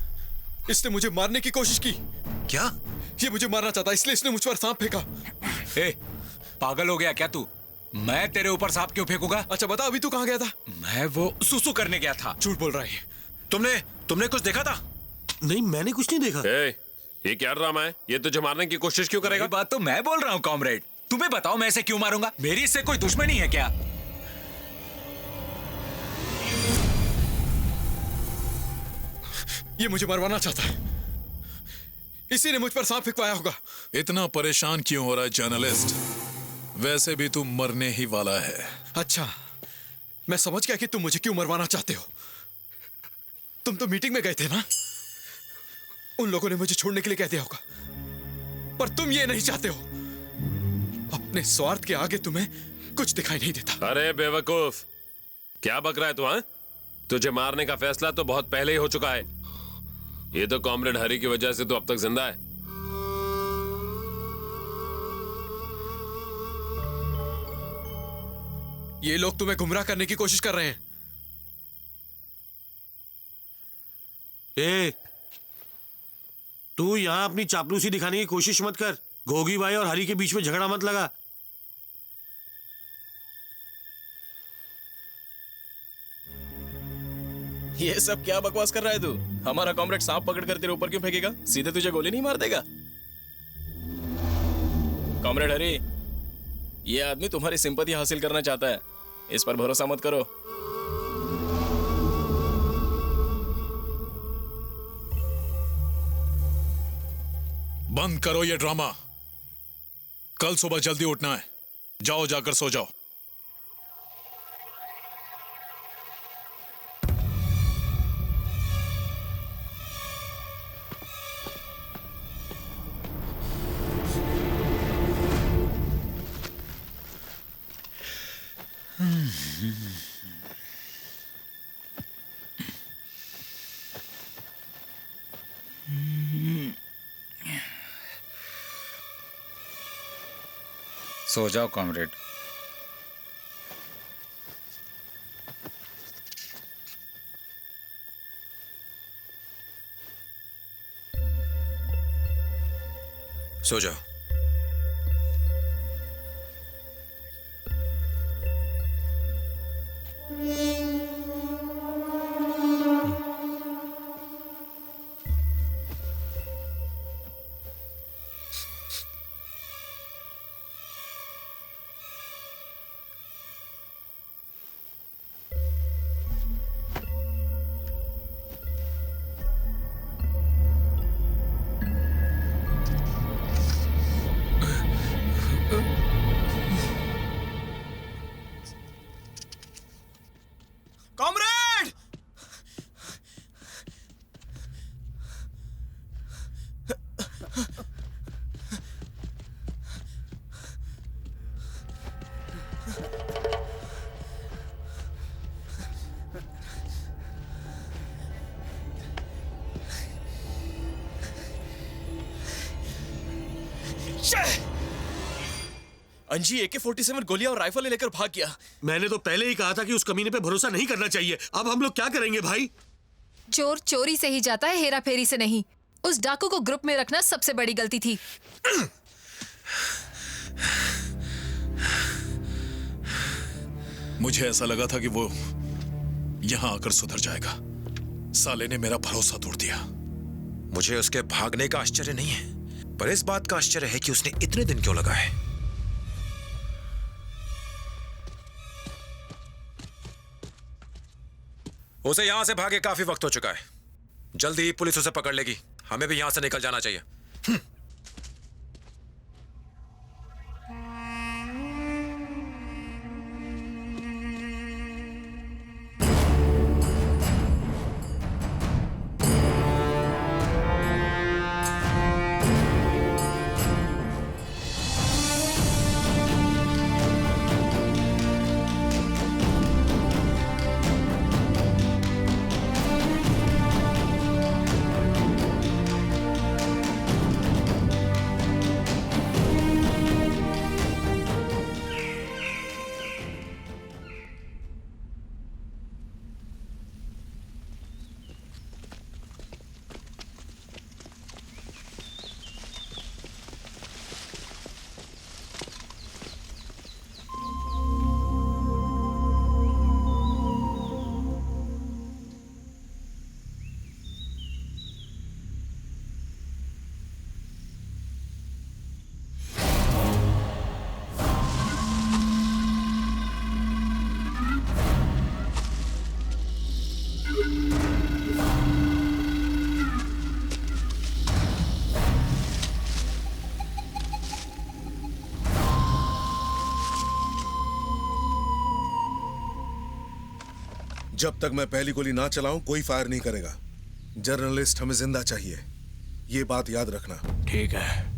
इसने मुझे मारने की कोशिश की। क्या? ये मुझे मारना चाहता, इसलिए इसने मुझ पर सांप फेंका। पागल हो गया क्या तू? मैं तेरे ऊपर सांप क्यों फेंकूंगा? अच्छा बता, अभी तू कहाँ गया था? मैं वो सुसु करने गया था। झूठ बोल रहा है। तुमने कुछ देखा था? नहीं, मैंने कुछ नहीं देखा। ये क्या ड्रामा है? ये तुझे मारने की कोशिश क्यों करेगा? बात तो मैं बोल रहा हूँ कॉमरेड। तुम्हें बताओ मैं इसे क्यों मारूंगा? मेरी इससे कोई दुश्मनी है क्या? ये मुझे मरवाना चाहता है। इसी ने मुझ पर सांप फिकवाया होगा। इतना परेशान क्यों हो रहा है जर्नलिस्ट? वैसे भी तू मरने ही वाला है। अच्छा, मैं समझ गया कि तुम मुझे क्यों मरवाना चाहते हो। तुम तो मीटिंग में गए थे ना? उन लोगों ने मुझे छोड़ने के लिए कह दिया होगा, पर तुम ये नहीं चाहते हो। अपने स्वार्थ के आगे तुम्हें कुछ दिखाई नहीं देता। अरे बेवकूफ, क्या बक रहा है तू? हाँ, तुझे मारने का फैसला तो बहुत पहले ही हो चुका है। ये तो कॉमरेड हरी की वजह से तू अब तक जिंदा है। ये लोग तुम्हें गुमराह करने की कोशिश कर रहे हैं। तू यहां अपनी चापलूसी दिखाने की कोशिश मत कर। गोगी भाई और हरी के बीच में झगड़ा मत लगा। ये सब क्या बकवास कर रहा है तू? हमारा कॉमरेड सांप पकड़ कर तेरे ऊपर क्यों फेंकेगा? सीधे तुझे गोली नहीं मार देगा? कॉमरेड हरी, ये आदमी तुम्हारी सिंपैथी हासिल करना चाहता है। इस पर भरोसा मत करो। बंद करो ये ड्रामा। कल सुबह जल्दी उठना है। जाओ, जाकर सो जाओ। सो जाओ कॉमरेड। सो जाओ। कॉमरेड! अंजी AK-47 गोलियां और राइफल लेकर भाग गया। मैंने तो पहले ही कहा था कि उस कमीने पे भरोसा नहीं करना चाहिए। अब हम लोग क्या करेंगे भाई? चोर चोरी से ही जाता है, हेरा फेरी से नहीं। उस डाकू को ग्रुप में रखना सबसे बड़ी गलती थी। मुझे ऐसा लगा था कि वो यहां आकर सुधर जाएगा। साले ने मेरा भरोसा तोड़ दिया। मुझे उसके भागने का आश्चर्य नहीं है, पर इस बात का आश्चर्य है कि उसने इतने दिन क्यों लगाए। उसे यहां से भागे काफी वक्त हो चुका है। जल्दी ही पुलिस उसे पकड़ लेगी। हमें भी यहां से निकल जाना चाहिए। जब तक मैं पहली गोली ना चलाऊं कोई फायर नहीं करेगा। जर्नलिस्ट हमें जिंदा चाहिए, ये बात याद रखना। ठीक है।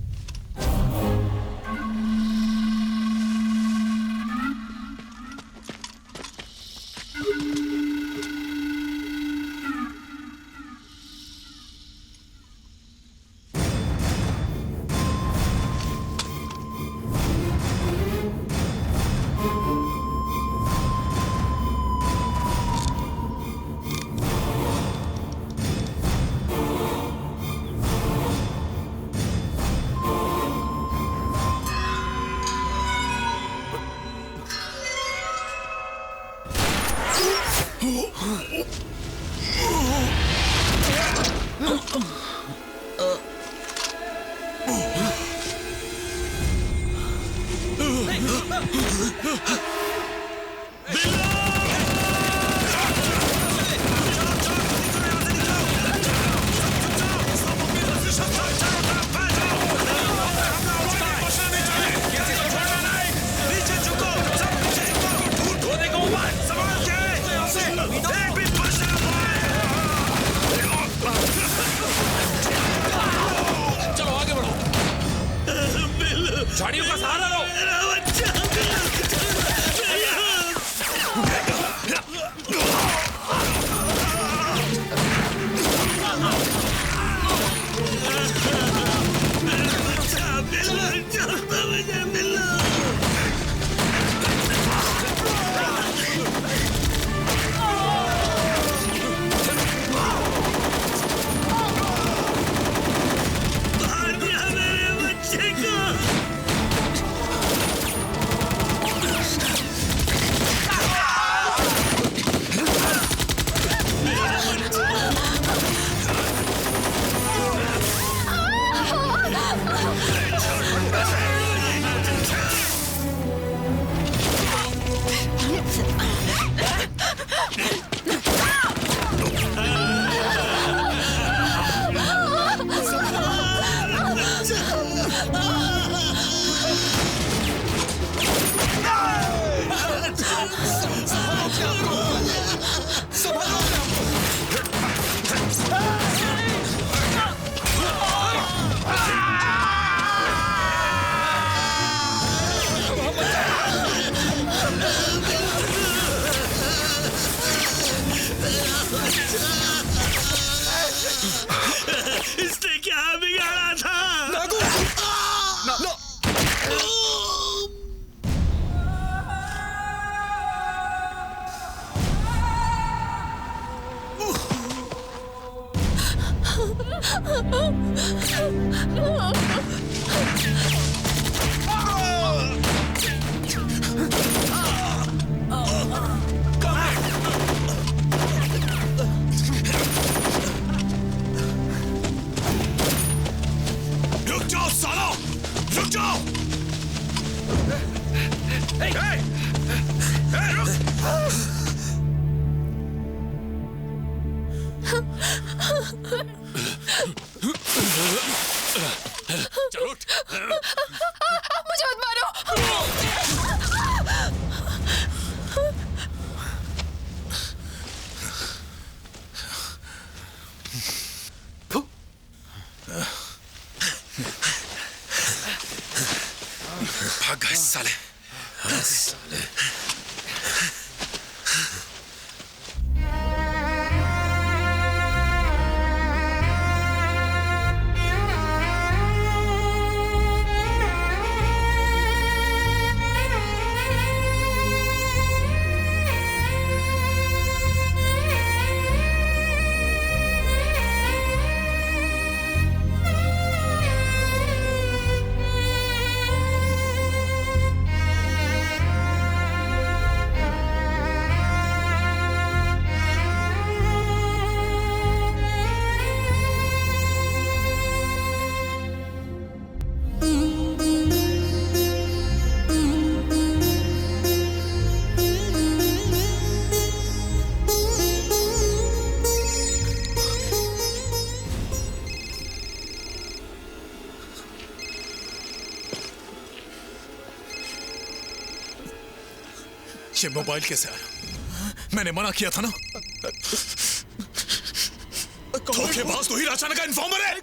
झाड़ियों का सहारा लो। इसने क्या बिगाड़ा था? रुक जाओ सालो, रुक जाओ। चलो उठ। मुझे मत मारो। भाग गए साले। साले। ये मोबाइल कैसे आया? मैंने मना किया था ना। धोखेबाज तो ही राजाना का इन्फॉर्मर है।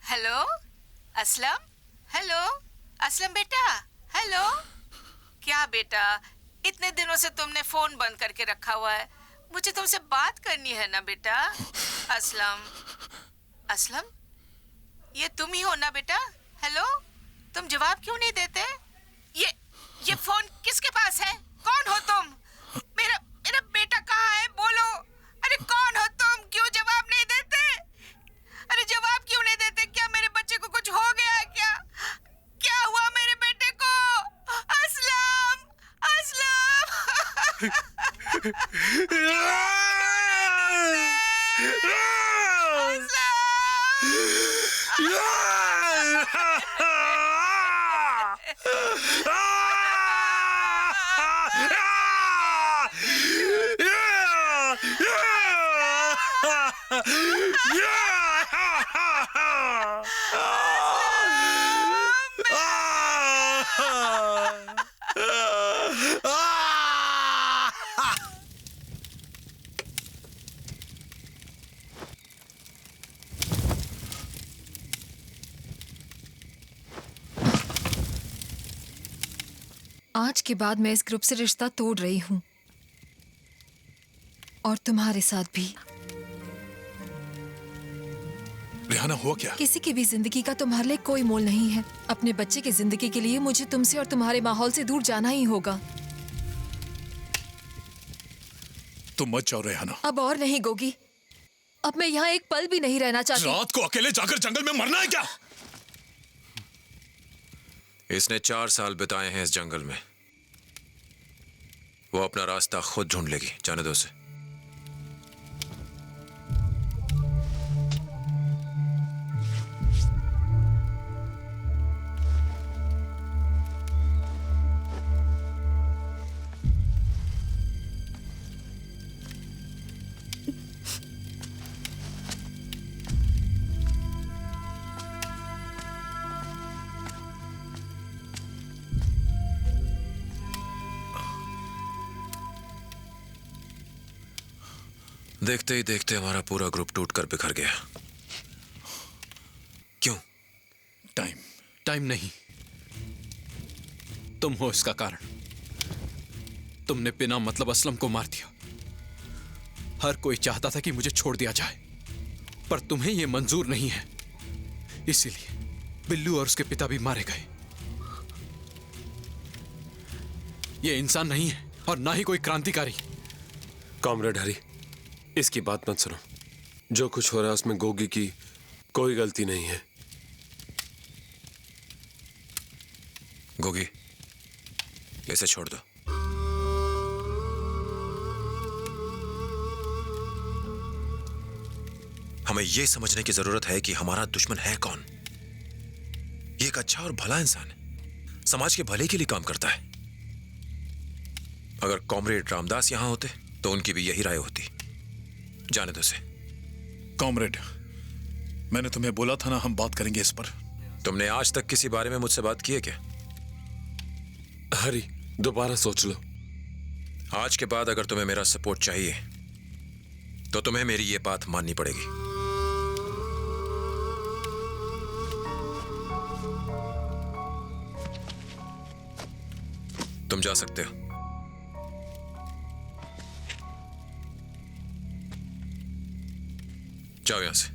हेलो असलम। हेलो असलम बेटा। हेलो। क्या बेटा, इतने दिनों से तुमने फोन बंद करके रखा हुआ है। मुझे तुमसे बात करनी है ना बेटा। असलम। असलम, ये तुम ही हो ना बेटा? हेलो, तुम जवाब क्यों नहीं देते? ये फोन किसके पास है? कौन हो तुम? मेरा मेरा बेटा कहाँ है? बोलो। अरे कौन हो तुम? क्यों जवाब नहीं देते? अरे जवाब क्यों नहीं देते? क्या मेरे बच्चे को कुछ हो गया है क्या? क्या हुआ मेरे बेटे को? असलम, आज के बाद मैं इस ग्रुप से रिश्ता तोड़ रही हूँ, और तुम्हारे साथ भी। रिहाना, हुआ क्या? किसी की भी जिंदगी का तुम्हारे लिए कोई मोल नहीं है। अपने बच्चे की जिंदगी के लिए मुझे तुमसे और तुम्हारे माहौल से दूर जाना ही होगा। तुम मत जाओ रिहाना। अब और नहीं गोगी, अब मैं यहाँ एक पल भी नहीं रहना चाहती। रात को अकेले जाकर जंगल में मरना है क्या? इसने 4 साल बिताए हैं इस जंगल में। वो अपना रास्ता खुद ढूंढ लेगी, जाने दो उसे। देखते ही देखते हमारा पूरा ग्रुप टूटकर बिखर गया। क्यों? टाइम नहीं, तुम हो इसका कारण। तुमने बिना मतलब असलम को मार दिया। हर कोई चाहता था कि मुझे छोड़ दिया जाए, पर तुम्हें यह मंजूर नहीं है। इसीलिए बिल्लू और उसके पिता भी मारे गए। ये इंसान नहीं है और ना ही कोई क्रांतिकारी। कॉमरेड हरी, इसकी बात मत सुनो। जो कुछ हो रहा है उसमें गोगी की कोई गलती नहीं है। गोगी, इसे छोड़ दो। हमें यह समझने की जरूरत है कि हमारा दुश्मन है कौन। ये एक अच्छा और भला इंसान है, समाज के भले के लिए काम करता है। अगर कॉमरेड रामदास यहां होते तो उनकी भी यही राय होती। जाने दो उसे। कॉमरेड, मैंने तुम्हें बोला था ना, हम बात करेंगे इस पर। तुमने आज तक किसी बारे में मुझसे बात की है क्या? हरी, दोबारा सोच लो। आज के बाद अगर तुम्हें मेरा सपोर्ट चाहिए तो तुम्हें मेरी ये बात माननी पड़ेगी। तुम जा सकते हो। जाओ यहां से।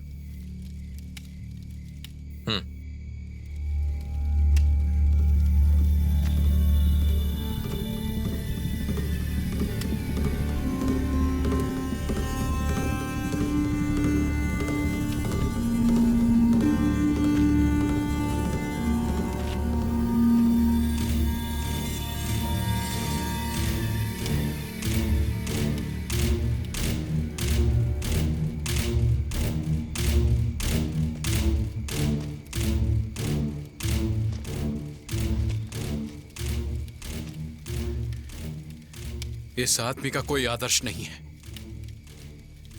इस आदमी का कोई आदर्श नहीं है।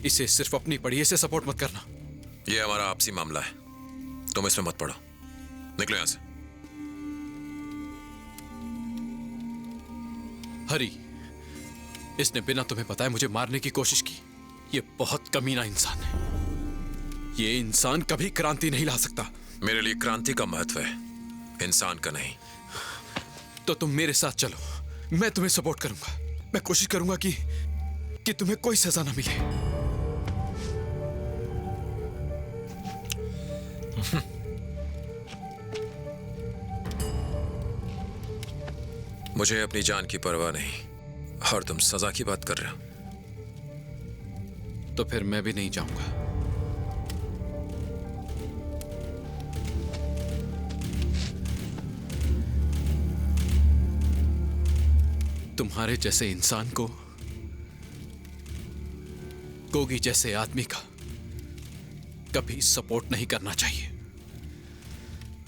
इसे सिर्फ अपनी पढ़िए से सपोर्ट मत करना। यह हमारा आपसी मामला है, तुम इसमें मत पड़ो। निकलो यहां से। हरी, इसने बिना तुम्हें बताए मुझे मारने की कोशिश की। ये बहुत कमीना इंसान है। ये इंसान कभी क्रांति नहीं ला सकता। मेरे लिए क्रांति का महत्व है, इंसान का नहीं। तो तुम मेरे साथ चलो, मैं तुम्हें सपोर्ट करूंगा। मैं कोशिश करूंगा कि तुम्हें कोई सजा ना मिले। मुझे अपनी जान की परवाह नहीं, और तुम सजा की बात कर रहे हो। तो फिर मैं भी नहीं जाऊंगा। तुम्हारे जैसे इंसान को गोगी जैसे आदमी का कभी सपोर्ट नहीं करना चाहिए।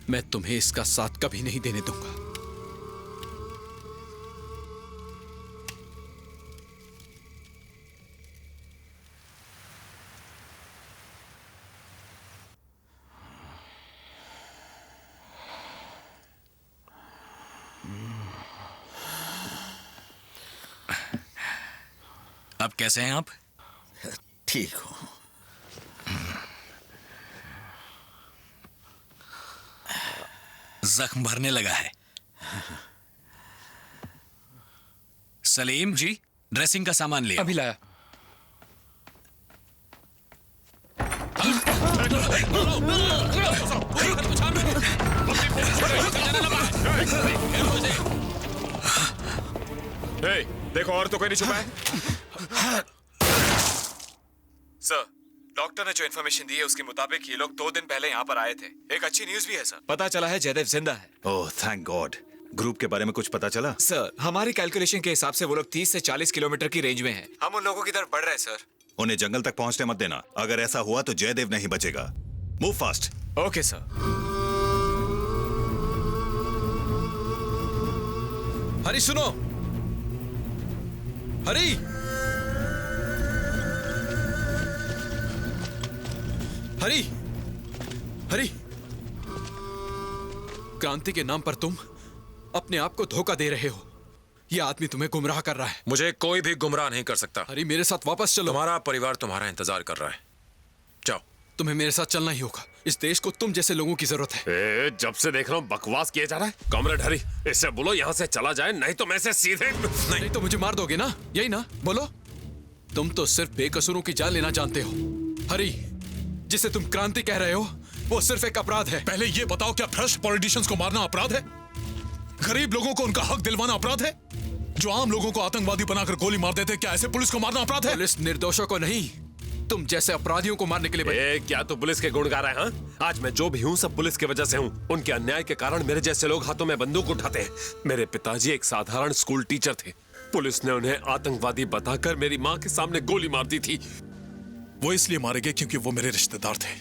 मैं तुम्हें इसका साथ कभी नहीं देने दूंगा। अब कैसे हैं आप? ठीक हो। जख्म भरने लगा है। सलीम जी, ड्रेसिंग का सामान ले। अभी लाया। देखो, और तो कोई नहीं छुपा है। सर, डॉक्टर ने जो इन्फॉर्मेशन दी है उसके मुताबिक ये लोग 2 दिन पहले यहाँ पर आए थे। एक अच्छी न्यूज भी है सर। पता चला है जयदेव जिंदा है। Oh thank God. ग्रुप के बारे में कुछ पता चला? सर, हमारी कैलकुलेशन के हिसाब से वो लोग 30 से 40 किलोमीटर की रेंज में हैं। हम उन लोगों की तरफ बढ़ रहे हैं सर। उन्हें जंगल तक पहुंचने मत देना। अगर ऐसा हुआ तो जयदेव नहीं बचेगा। Move fast. Okay sir. Hari सुनो, हरी, हरी, हरी, क्रांति के नाम पर तुम अपने आप को धोखा दे रहे हो। यह आदमी तुम्हें गुमराह कर रहा है। मुझे कोई भी गुमराह नहीं कर सकता। हरी, मेरे साथ वापस चलो। तुम्हारा परिवार तुम्हारा इंतजार कर रहा है। जाओ। तुम्हें मेरे साथ चलना ही होगा। इस देश को तुम जैसे लोगों की जरूरत है। जब से देख रहा हूँ बकवास किया जा रहा है। कॉमरेड हरी, इससे बोलो यहाँ से चला जाए, नहीं तो मैं इसे सीधे नहीं तो मुझे मार दोगे ना, यही ना? बोलो। तुम तो सिर्फ बेकसूरों की जान लेना जानते हो। हरी, जिसे तुम क्रांति कह रहे हो वो सिर्फ एक अपराध है। पहले ये बताओ, क्या भ्रष्ट पॉलिटिशियंस को मारना अपराध है? गरीब लोगों को उनका हक दिलवाना अपराध है? जो आम लोगों को आतंकवादी बनाकर गोली मार देते, क्या ऐसे पुलिस को मारना अपराध है? पुलिस निर्दोषों को नहीं, तुम जैसे अपराधियों को मारने के लिए क्या तू पुलिस के गुण गा रहा है? हाँ? आज मैं जो भी हूँ सब पुलिस की वजह से हूँ। उनके अन्याय के कारण मेरे जैसे लोग हाथों में बंदूक उठाते हैं। मेरे पिताजी एक साधारण स्कूल टीचर थे। पुलिस ने उन्हें आतंकवादी बताकर मेरी माँ के सामने गोली मार दी थी। वो इसलिए मारे गए क्योंकि वो मेरे रिश्तेदार थे।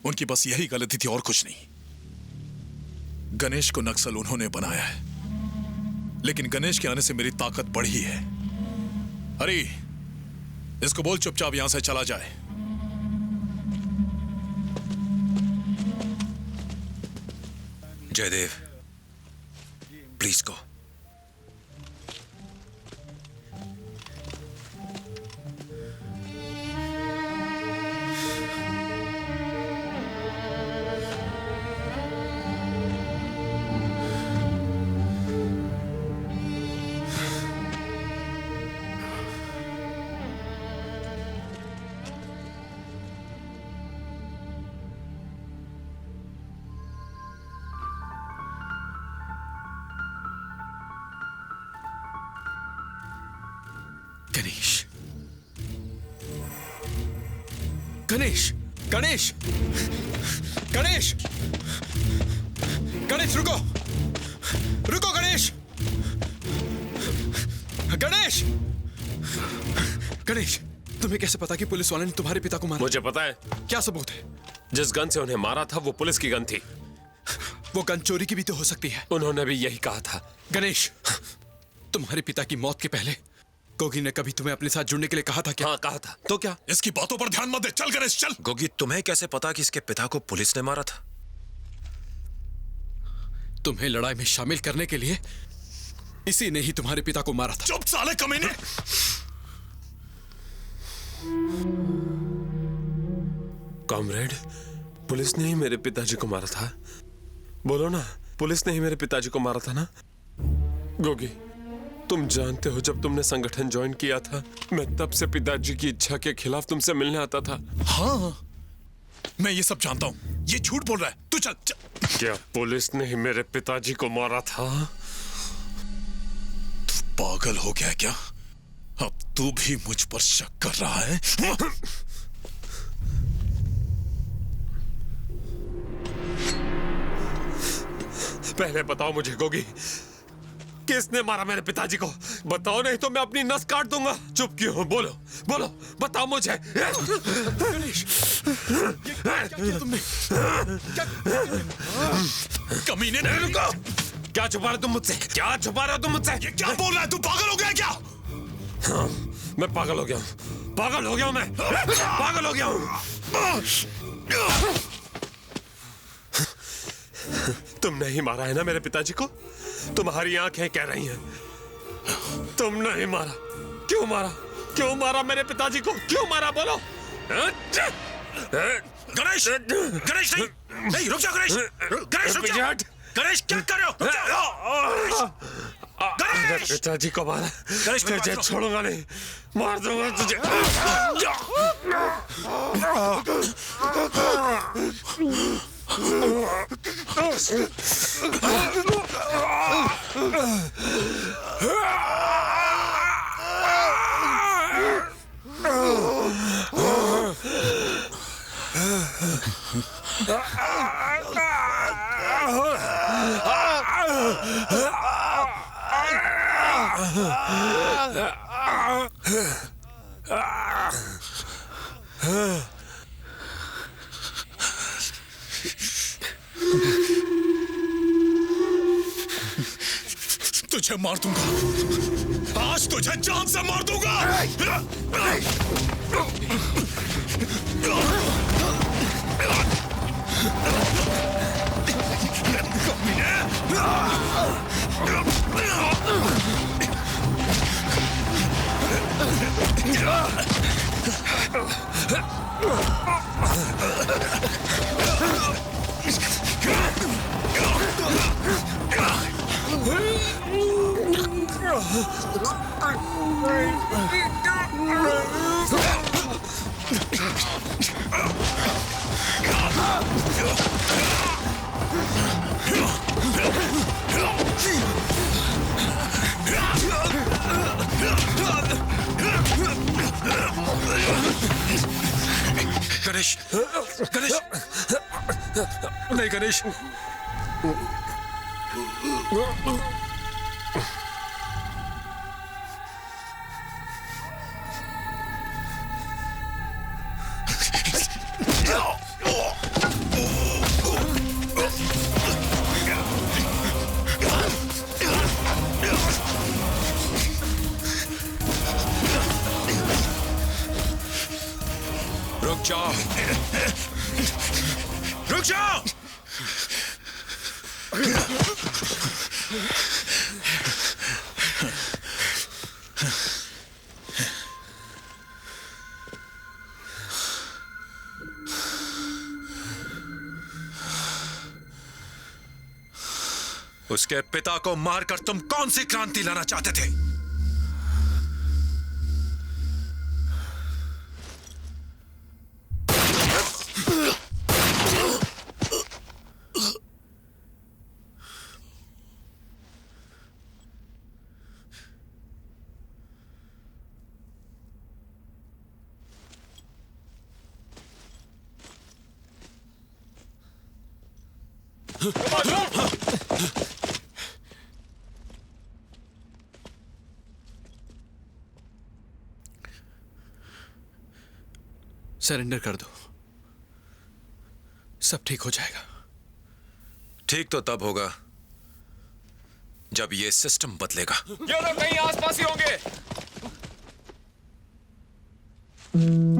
उनकी बस यही गलती थी और कुछ नहीं। गणेश को नक्सल उन्होंने बनाया है, लेकिन गणेश के आने से मेरी ताकत बढ़ी है। हरी, इसको बोल चुपचाप यहां से चला जाए। Jaydev, please go. गणेश, गणेश, गणेश, गणेश, गणेश, रुको, रुको गणेश, गणेश, गणेश, तुम्हें कैसे पता कि पुलिस वाले ने तुम्हारे पिता को मारा? मुझे पता है। क्या सबूत है? जिस गन से उन्हें मारा था वो पुलिस की गन थी। वो गन चोरी की भी तो हो सकती है। उन्होंने भी यही कहा था। गणेश, तुम्हारे पिता की मौत के पहले गोगी ने कभी तुम्हें अपने साथ जुड़ने के लिए कहा था क्या? हाँ कहा था। तो क्या? इसकी बातों पर ध्यान मत दे, चल गणेश चल। गोगी, तुम्हें कैसे पता कि इसके पिता को पुलिस ने मारा था? तुम्हें लड़ाई में शामिल करने के लिए इसी ने ही तुम्हारे पिता को मारा था। चुप साले कमीने। कॉमरेड, पुलिस ने ही मेरे पिताजी को मारा था। बोलो ना, पुलिस ने ही मेरे पिताजी को मारा था ना? गोगी, तुम जानते हो जब तुमने संगठन ज्वाइन किया था, मैं तब से पिताजी की इच्छा के खिलाफ तुमसे मिलने आता था। हाँ, मैं ये सब जानता हूँ। ये झूठ बोल रहा है। तू चल, चल। क्या पुलिस ने ही मेरे पिताजी को मारा था? तू पागल हो गया क्या? अब तू भी मुझ पर शक कर रहा है? पहले बताओ मुझे गोगी, किसने मारा मेरे पिताजी को? बताओ, नहीं तो मैं अपनी नस काट दूंगा। चुप क्यों हो? बोलो बोलो, बताओ मुझे। तुमने कमीने ने रुको। क्या छुपा रहे हो तुम मुझसे? क्या छुपा रहे हो तुम मुझसे? ये क्या बोल रहा है? तू पागल हो गया क्या? हाँ, मैं पागल हो गया हूँ। पागल हो गया हूँ मैं। पागल हो गया हूँ। तुमने ही मारा है ना मेरे पिताजी को? तुम्हारी आंखें कह रही हैं तुमने ही मारा। क्यों मारा? क्यों मारा मेरे पिताजी को? क्यों मारा? बोलो। गणेश, गणेश नहीं, नहीं रुक जा गणेश, गणेश रुक जा। गणेश क्या कर रहे हो? गणेश, पिताजी को मारा। तुझे छोड़ूंगा नहीं, मार दूंगा तुझे। तुझे मार दूंगा, आज तुझे जान से मार दूंगा। गणेश, गणेश, नहीं गणेश। रुक जाओ, रुक जाओ। उसके पिता को मारकर तुम कौन सी क्रांति लाना चाहते थे? सरेंडर कर दो, सब ठीक हो जाएगा। ठीक तो तब होगा जब ये सिस्टम बदलेगा। ये लोग कहीं आसपास ही होंगे। हैं